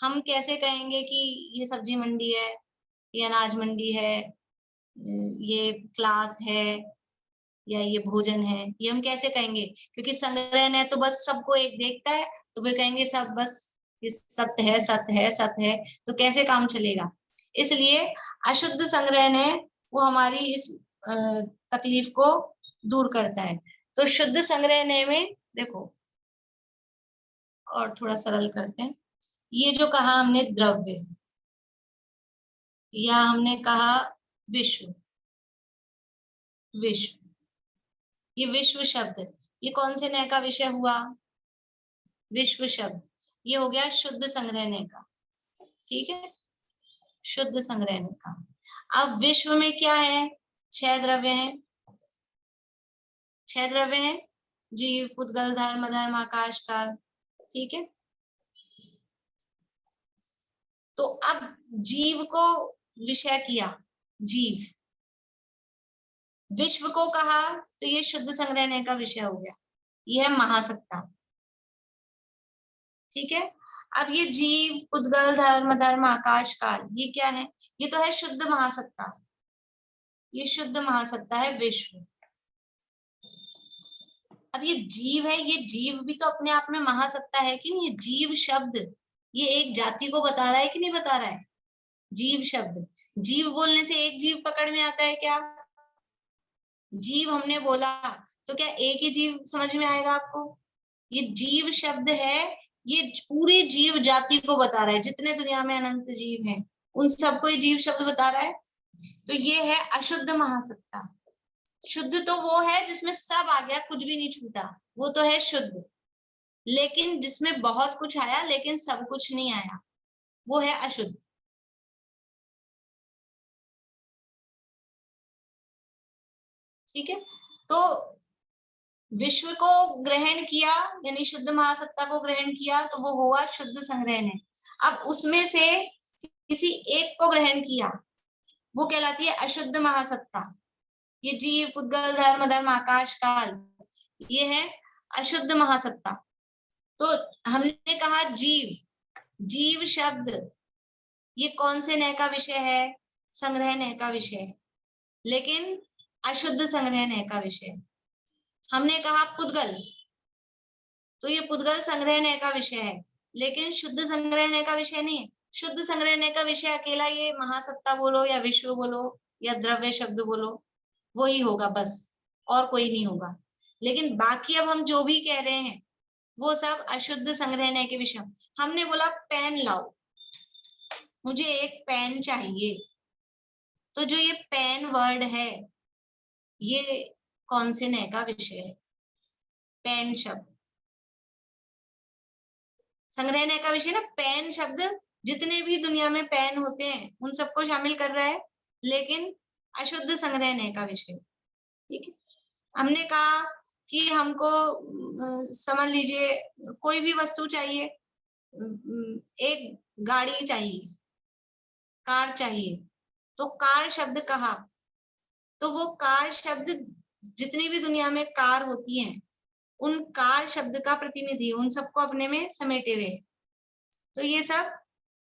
हम कैसे कहेंगे कि ये सब्जी मंडी है, ये अनाज मंडी है, ये क्लास है या ये भोजन है? ये हम कैसे कहेंगे? क्योंकि संग्रहणय तो बस सबको एक देखता है, तो फिर कहेंगे सब बस ये सत्य है, सत्य है, सत्य है, तो कैसे काम चलेगा? इसलिए अशुद्ध संग्रहणय वो हमारी इस तकलीफ को दूर करता है। तो शुद्ध संग्रहणय में देखो, और थोड़ा सरल करते हैं, ये जो कहा हमने द्रव्य, या हमने कहा विश्व, विश्व, ये विश्व शब्द, ये कौन से नय का विषय हुआ? विश्व शब्द, ये हो गया शुद्ध संग्रहणय का। ठीक है, शुद्ध संग्रहणय का। अब विश्व में क्या है? 6 द्रव्य हैं, 6 द्रव्य हैं, जीव, पुद्गल, धर्म, अधर्म, आकाश, काल। ठीक है, तो अब जीव को विषय किया, जीव, विश्व को कहा, तो ये शुद्ध संग्रहणय का विषय हो गया, ये है महासत्ता। ठीक है, अब ये जीव, पुद्गल, धर्म, अधर्म, आकाश, काल, ये क्या है? ये तो है शुद्ध महासत्ता, ये शुद्ध महासत्ता है विश्व। अब ये जीव है, ये जीव भी तो अपने आप में महासत्ता है कि नहीं? जीव शब्द ये एक जाति को बता रहा है कि नहीं बता रहा है? जीव शब्द, जीव बोलने से एक जीव पकड़ में आता है क्या? जीव हमने बोला तो क्या एक ही जीव समझ में आएगा आपको? ये जीव शब्द है, ये पूरी जीव जाति को बता रहा है। जितने दुनिया में अनंत जीव हैं उन सबको ये जीव शब्द बता रहा है। तो ये है अशुद्ध महासत्ता। शुद्ध तो वो है जिसमें सब आ गया, कुछ भी नहीं छूटा, वो तो है शुद्ध। लेकिन जिसमें बहुत कुछ आया लेकिन सब कुछ नहीं आया, वो है अशुद्ध। ठीक है, तो विश्व को ग्रहण किया यानी शुद्ध महासत्ता को ग्रहण किया तो वो हुआ शुद्ध संग्रहणय। अब उसमें से किसी एक को ग्रहण किया, वो कहलाती है अशुद्ध महासत्ता। ये जीव, पुद्गल, धर्म, अधर्म, आकाश, काल, ये है अशुद्ध महासत्ता। तो हमने कहा जीव, जीव शब्द ये कौन से नय का विषय है? संग्रहणय का विषय है, लेकिन अशुद्ध संग्रहणय का विषय है। हमने कहा पुद्गल, तो ये पुद्गल संग्रहणय का विषय है, लेकिन शुद्ध संग्रहणय का विषय नहीं है। शुद्ध संग्रहणय का विषय अकेला ये महासत्ता बोलो या विश्व बोलो या द्रव्य शब्द बोलो, वो ही होगा बस, और कोई नहीं होगा। लेकिन बाकी अब हम जो भी कह रहे हैं वो सब अशुद्ध संग्रहणय के विषय। हमने बोला पेन लाओ, मुझे एक पेन चाहिए, तो जो ये पेन वर्ड है ये कौन से नय का विषय है? पेन शब्द संग्रह नय का विषय ना। पेन शब्द जितने भी दुनिया में पेन होते हैं उन सबको शामिल कर रहा है, लेकिन अशुद्ध संग्रह नय का विषय। ठीक है, हमने कहा कि हमको समझ लीजिए कोई भी वस्तु चाहिए, एक गाड़ी चाहिए, कार चाहिए, तो कार शब्द कहा तो वो कार शब्द जितनी भी दुनिया में कार होती हैं उन कार शब्द का प्रतिनिधि, उन सबको अपने में समेटे हुए। तो ये सब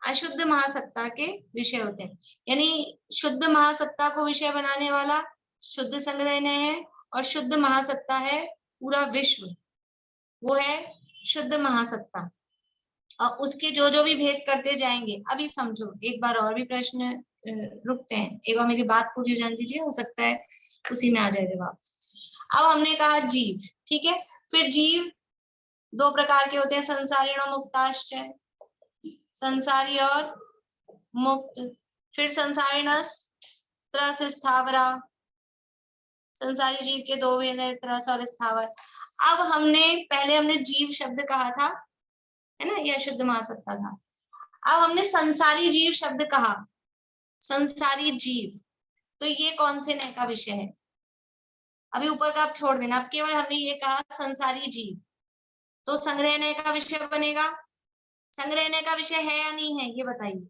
अशुद्ध महासत्ता के विषय होते हैं। यानी शुद्ध महासत्ता को विषय बनाने वाला शुद्ध संग्रह नय है, और शुद्ध महासत्ता है पूरा विश्व, वो है शुद्ध महासत्ता। और उसके जो जो भी भेद करते जाएंगे, अभी समझो एक बार और भी प्रश्न रुकते हैं, एक बार मेरी बात पूरी हो जाने दीजिए, हो सकता है उसी में आ जाए जवाब। अब हमने कहा जीव, ठीक है, फिर जीव दो प्रकार के होते हैं, संसारी और मुक्ताश्चय, संसारी और मुक्त। फिर संसारी त्रस स्थावरा, संसारी जीव के दो भेद है, त्रस और स्थावर। अब पहले हमने जीव शब्द कहा था, है ना, यह शुद्ध महासत्ता था। अब हमने संसारी जीव शब्द कहा, संसारी जीव, तो ये कौन से नय का विषय है? अभी ऊपर का आप छोड़ देना, अब केवल हमने ये कहा संसारी जीव, तो संग्रह नय का विषय बनेगा। संग्रह नय का विषय है या नहीं है ये बताइए,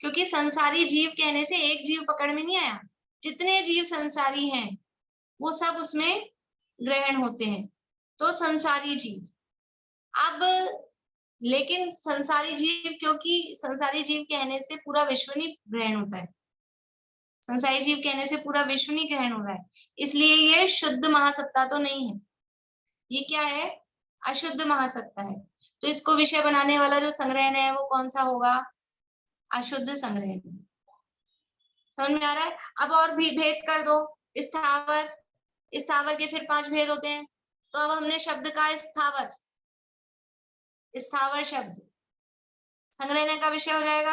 क्योंकि संसारी जीव कहने से एक जीव पकड़ में नहीं आया, जितने जीव संसारी हैं वो सब उसमें ग्रहण होते हैं, तो संसारी जीव। अब लेकिन संसारी जीव, क्योंकि संसारी जीव कहने से पूरा विश्व नहीं ग्रहण होता है, संसारी जीव कहने से पूरा विश्व नहीं ग्रहण हो रहा है, इसलिए ये शुद्ध महासत्ता तो नहीं है, ये क्या है? अशुद्ध महासत्ता है। तो इसको विषय बनाने वाला जो संग्रह है वो कौन सा होगा? अशुद्ध संग्रह। समझ में आ रहा है? अब और भी भेद कर दो, स्थावर, स्थावर के फिर 5 भेद होते हैं, तो अब हमने शब्द का स्थावर, स्थावर शब्द संग्रह का विषय हो जाएगा,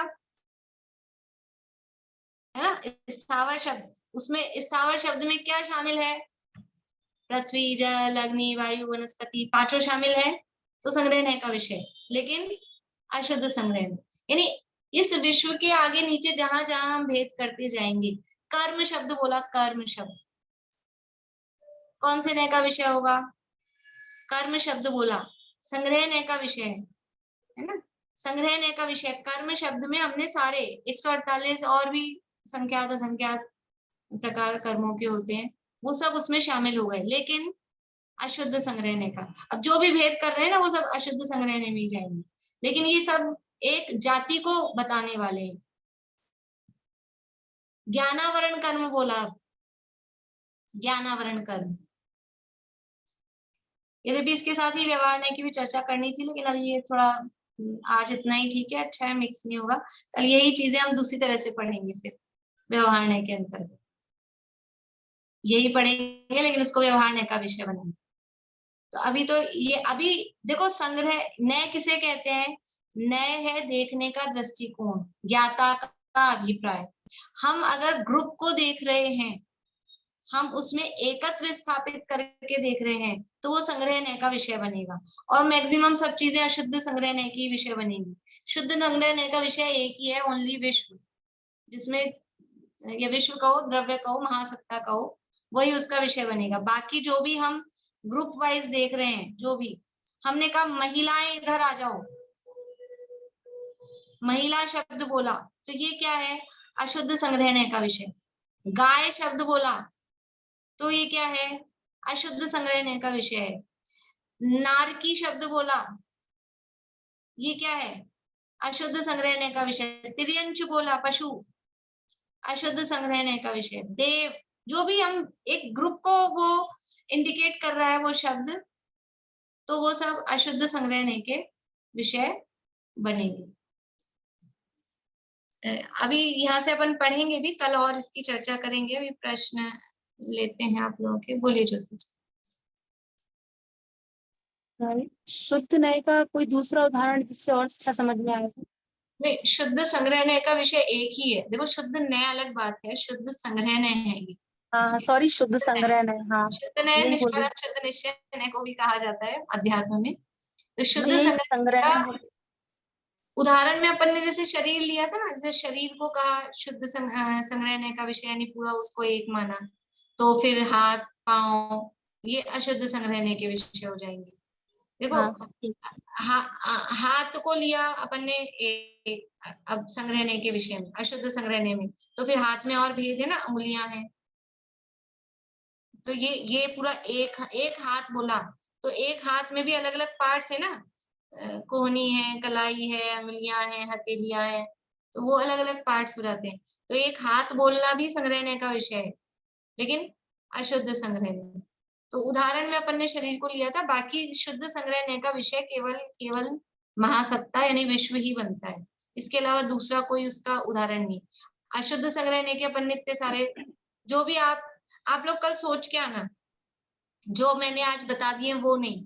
है ना। स्थावर शब्द, उसमें स्थावर शब्द में क्या शामिल है? पृथ्वी, जल, अग्नि, वायु, वनस्पति, 5 शामिल है, तो संग्रह का विषय, लेकिन अशुद्ध संग्रह। यानी इस विश्व के आगे नीचे जहां जहां हम भेद करते जाएंगे, कर्म शब्द बोला, कर्म शब्द कौन से नय का विषय होगा? कर्म शब्द बोला, संग्रह नय का विषय है ना। संग्रह नय का विषय, कर्म शब्द में हमने सारे 148 और भी संख्यात असंख्यात प्रकार कर्मों के होते हैं, वो सब उसमें शामिल हो गए, लेकिन अशुद्ध संग्रह नय का। अब जो भी भेद कर रहे हैं ना वो सब अशुद्ध संग्रह नय में जाएंगे, लेकिन ये सब एक जाति को बताने वाले हैं। ज्ञानावरण कर्म बोला, ज्ञानावरण कर्म, यद्यपि इसके साथ ही व्यवहार नय की भी चर्चा करनी थी, लेकिन अब ये थोड़ा आज इतना ही ठीक है, अच्छा है, मिक्स नहीं होगा। कल यही चीजें हम दूसरी तरह से पढ़ेंगे, फिर व्यवहार नय के अंतर्गत यही पढ़ेंगे, लेकिन उसको व्यवहार नय का विषय बनाएंगे। तो अभी तो ये, अभी देखो संग्रह नय किसे कहते हैं? नय है देखने का दृष्टिकोण, ज्ञाता का अभिप्राय। हम अगर ग्रुप को देख रहे हैं, हम उसमें एकत्व स्थापित करके देख रहे हैं, तो वो संग्रह नय का विषय बनेगा। और मैक्सिमम सब चीजें अशुद्ध संग्रह नय की विषय बनेगी। शुद्ध संग्रह नय का विषय एक ही है, ओनली विश्व, जिसमें ये विश्व कहो, द्रव्य कहो, महासत्ता कहो, वही उसका विषय बनेगा। बाकी जो भी हम ग्रुप वाइज देख रहे हैं, जो भी हमने कहा महिलाएं इधर आ जाओ, महिला शब्द बोला, तो ये क्या है? अशुद्ध संग्रह नय का विषय। गाय शब्द बोला, तो ये क्या है? अशुद्ध संग्रह नय का विषय है। नारकी शब्द बोला, ये क्या है? अशुद्ध संग्रह नय का विषय। तिर्यंच बोला, पशु, अशुद्ध संग्रह नय का विषय। देव, जो भी हम एक ग्रुप को वो इंडिकेट कर रहा है वो शब्द, तो वो सब अशुद्ध संग्रह नय के विषय बनेंगे। अभी यहाँ से अपन पढ़ेंगे भी, कल और इसकी चर्चा करेंगे। अभी प्रश्न लेते हैं आप लोगों के, बोलिए ज्योति।
शुद्ध नय का कोई दूसरा उदाहरण जिससे और अच्छा समझ में आएगा?
नहीं, शुद्ध संग्रहणय का विषय एक ही है। देखो, शुद्ध नय अलग बात है, शुद्ध संग्रहणय है ये।
हाँ सॉरी, शुद्ध संग्रह है। हाँ
शुद्ध नय
यही बोली।
निष्परम शुद्ध निश्चय नय को भी कहा जाता है अध्यात्म में। तो शुद्ध
यही
संग्रहणय
संग्रह
का उदाहरण में अपन ने जैसे शरीर लिया था ना, जैसे शरीर को कहा शुद्ध संग्रहणय का विषय, यानी पूरा उसको एक माना। तो फिर हाथ पांव ये अशुद्ध संग्रहणय के विषय हो जाएंगे। देखो,
हाँ ठीक।
हाथ को लिया अपन ने अब संग्रहणय के विषय में, अशुद्ध संग्रहणय में, तो फिर हाथ में और भेद है ना, उंगलियां हैं। तो ये पूरा एक हाथ बोला, तो एक हाथ में भी अलग अलग पार्ट्स है ना, कोहनी है, कलाई है, उंगलियां हैं, हथेलियां हैं, तो वो अलग अलग पार्ट्स हो जाते हैं। तो एक हाथ बोलना भी संग्रहणय का विषय है, लेकिन अशुद्ध संग्रहणय। तो उदाहरण में अपन ने शरीर को लिया था, बाकी शुद्ध संग्रहणय का विषय केवल महासत्ता यानी विश्व ही बनता है। इसके अलावा दूसरा कोई उसका उदाहरण नहीं। अशुद्ध संग्रहणय के अपन ने इतने सारे, जो भी आप लोग कल सोच के आना, जो मैंने आज बता दिए वो नहीं,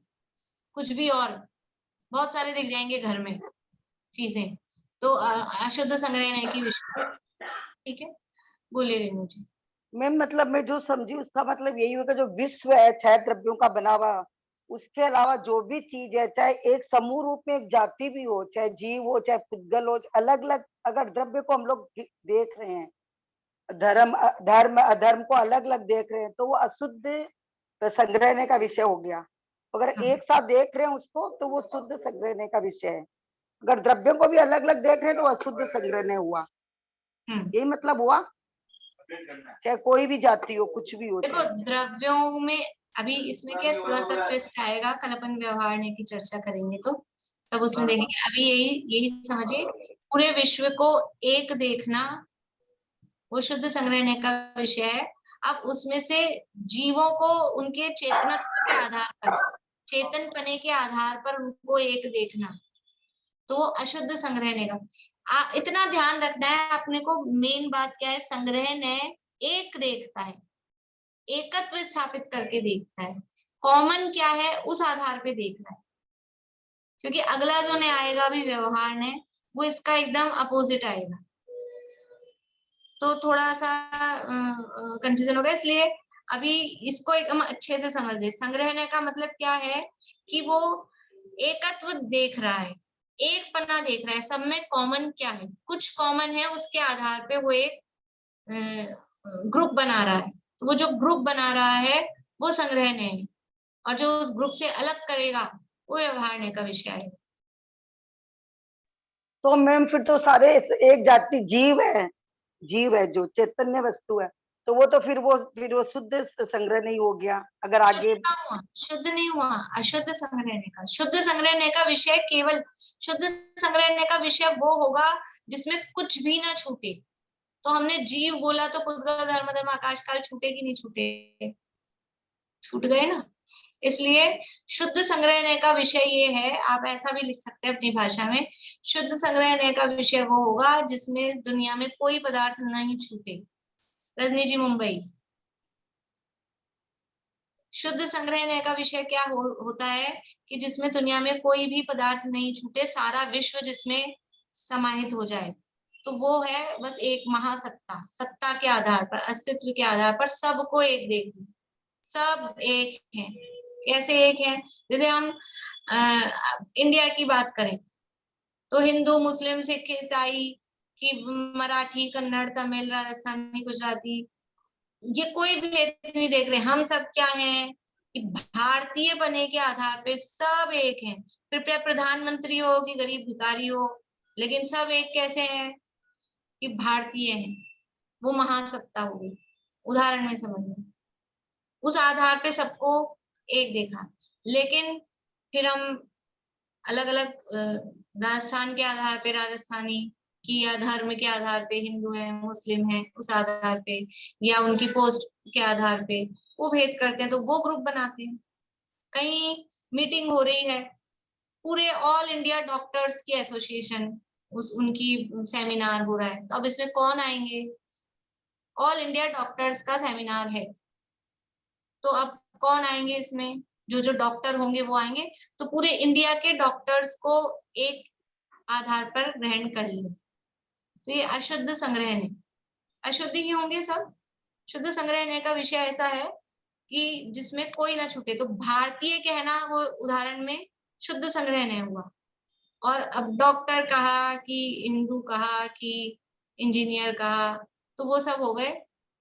कुछ भी और बहुत सारे दिख जाएंगे घर में चीजें। तो अशुद्ध संग्रहणय की विषय, ठीक है। बोलिए रेणु जी।
मैम मतलब मैं जो समझी उसका मतलब यही होगा, जो विश्व है 6 द्रव्यों का बना हुआ, उसके अलावा जो भी चीज है, चाहे एक समूह रूप में एक जाति भी हो, चाहे जीव हो, चाहे पुद्गल हो, अलग अलग अगर द्रव्य को हम लोग देख रहे हैं, धर्म अधर्म को अलग अलग देख रहे हैं, तो वो अशुद्ध संग्रहणय का विषय हो गया। अगर एक साथ देख रहे हैं उसको तो वो शुद्ध संग्रहणय का विषय है। अगर द्रव्यों को भी अलग अलग देख रहे हैं तो अशुद्ध संग्रहणय हुआ। यही मतलब हुआ, चाहे कोई भी जाति हो, कुछ भी हो।
देखो, द्रव्यों में अभी इसमें क्या थोड़ा सा ट्विस्ट आएगा, कल अपन व्यवहार की चर्चा करेंगे तो तब उसमें देखेंगे। अभी यही समझिए, पूरे विश्व को एक देखना वो शुद्ध संग्रहणय का विषय है। अब उसमें से जीवों को उनके चेतनत्व के आधार पर, चेतन पने के आधार पर उनको एक देखना, तो वो अशुद्ध संग्रहणय का। इतना ध्यान रखना है अपने को, मेन बात क्या है, संग्रहणय एक देखता है, एकत्व स्थापित करके देखता है, कॉमन क्या है उस आधार पे देख रहा है। क्योंकि अगला जो ने आएगा भी व्यवहार ने, वो इसका एकदम अपोजिट आएगा, तो थोड़ा सा कंफ्यूजन होगा। इसलिए अभी इसको एकदम अच्छे से समझ ले। संग्रहणय का मतलब क्या है कि वो एकत्व देख रहा है, एक पन्ना देख रहा है, सब में कॉमन क्या है, कुछ कॉमन है, उसके आधार पे वो एक ग्रुप बना रहा है। तो वो जो ग्रुप बना रहा है वो संग्रहणय है, और जो उस ग्रुप से अलग करेगा वो व्यवहार का विषय है।
तो मैम फिर तो सारे एक जाति जीव है जो चैतन्य वस्तु है, तो वो तो फिर वो शुद्ध संग्रह नहीं हो गया। अगर आगे
शुद्ध नहीं हुआ, अशुद्ध संग्रहणय का। शुद्ध संग्रहणय का विषय केवल, शुद्ध संग्रहणय का विषय वो होगा जिसमें कुछ भी ना छूटे। तो हमने जीव बोला तो पुद्गल धर्म धर्म आकाश काल छूटे कि नहीं छूटे, छूट गए ना। इसलिए शुद्ध संग्रहणय का विषय ये है, आप ऐसा भी लिख सकते हैं अपनी भाषा में, शुद्ध संग्रहणय का विषय वो होगा जिसमें दुनिया में कोई पदार्थ नहीं छूटे। रजनी जी मुंबई। शुद्ध संग्रहणय का विषय क्या होता है कि जिसमें दुनिया में कोई भी पदार्थ नहीं छूटे, सारा विश्व जिसमें समाहित हो जाए। तो वो है बस एक महासत्ता, सत्ता के आधार पर, अस्तित्व के आधार पर सबको एक देखना, सब एक है। कैसे एक है? जैसे हम इंडिया की बात करें तो हिंदू मुस्लिम सिख ईसाई की, मराठी कन्नड़ तमिल राजस्थानी गुजराती, ये कोई भेद नहीं देख रहे। हम सब क्या हैं कि भारतीय बने के आधार पे सब एक हैं। कृपया प्रधानमंत्री हो कि गरीब भिखारी हो, लेकिन सब एक कैसे हैं कि भारतीय हैं। वो महासत्ता होगी, उदाहरण में समझना, उस आधार पे सबको एक देखा। लेकिन फिर हम अलग अलग राजस्थान के आधार पे राजस्थानी की, या धर्म के आधार पे हिंदू है मुस्लिम है उस आधार पे, या उनकी पोस्ट के आधार पे वो भेद करते हैं, तो वो ग्रुप बनाते हैं। कहीं मीटिंग हो रही है, पूरे ऑल इंडिया डॉक्टर्स की एसोसिएशन, उनकी सेमिनार हो रहा है, तो अब इसमें कौन आएंगे? ऑल इंडिया डॉक्टर्स का सेमिनार है, तो अब कौन आएंगे इसमें? जो जो डॉक्टर होंगे वो आएंगे। तो पूरे इंडिया के डॉक्टर्स को एक आधार पर ग्रहण कर ले। तो ये अशुद्ध संग्रहणीय, अशुद्ध ही होंगे सब। शुद्ध संग्रहणीय का विषय ऐसा है कि जिसमें कोई ना छूटे। तो भारतीय कहना वो उदाहरण में शुद्ध संग्रहणीय हुआ। और अब डॉक्टर कहा कि हिंदू कहा कि इंजीनियर कहा, तो वो सब हो गए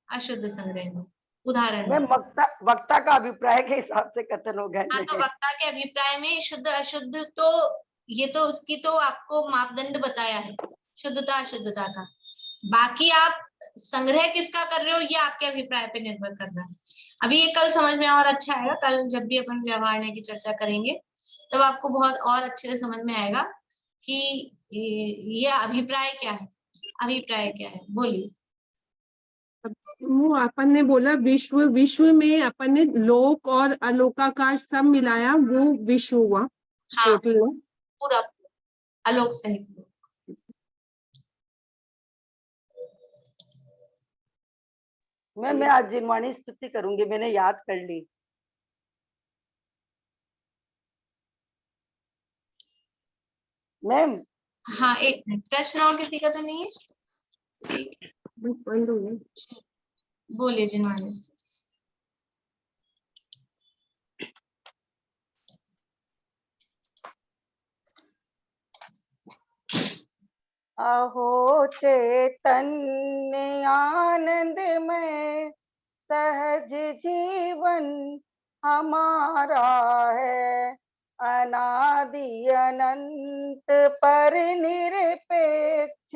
अशुद्ध संग्रहणीय उदाहरण
मैं
में।
वक्ता का अभिप्राय के हिसाब से कथन हो गए।
हाँ, तो वक्ता के अभिप्राय में शुद्ध अशुद्ध, तो ये तो उसकी तो आपको मापदंड बताया है शुद्धता अशुद्धता का। बाकी आप संग्रह किसका कर रहे हो ये आपके अभिप्राय पे निर्भर कर रहा है। अभी ये कल समझ में और अच्छा आएगा। कल जब भी अपन व्यवहार की चर्चा करेंगे तब आपको बहुत और अच्छे से समझ में आएगा कि ये अभिप्राय क्या है। अभिप्राय क्या है, बोलिए।
वो अपन ने बोला विश्व, विश्व में अपन ने लोक और अलोकाकाश सब मिलाया, वो विश्व हुआ।
हाँ,
टोटल
पूरा आलोक सहित।
मैं आज जिनवाणी स्तुति करूंगी, मैंने याद कर ली। मैम
हाँ, एक प्रश्न और किसी का तो नहीं है?
बंद हो गया।
बोलिए जिनवाणी।
अहो चैतन्य आनंद में सहज जीवन हमारा है, अनादि अनंत पर निरपेक्ष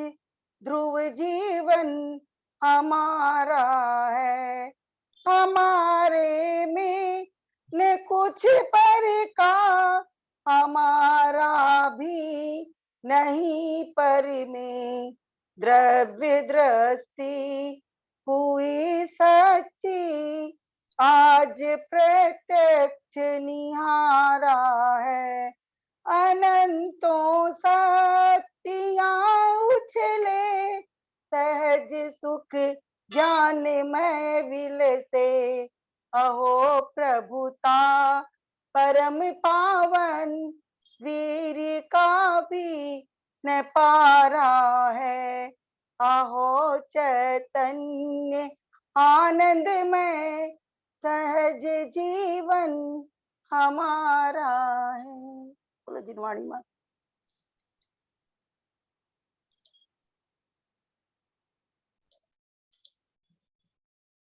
ध्रुव जीवन हमारा है। हमारे में न कुछ पर का हमारा भी नहीं, पर में द्रव्य दृष्टि हुई सच्ची, आज प्रत्यक्ष निहारा है। अनंतों शक्तियां उछले, सहज सुख ज्ञान में विलसे। अहो प्रभुता परम पावन, वीर का भी न पारा है। अहो चैतन्य आनंद में सहज जीवन हमारा है। बोलो जिनवाणी माँ।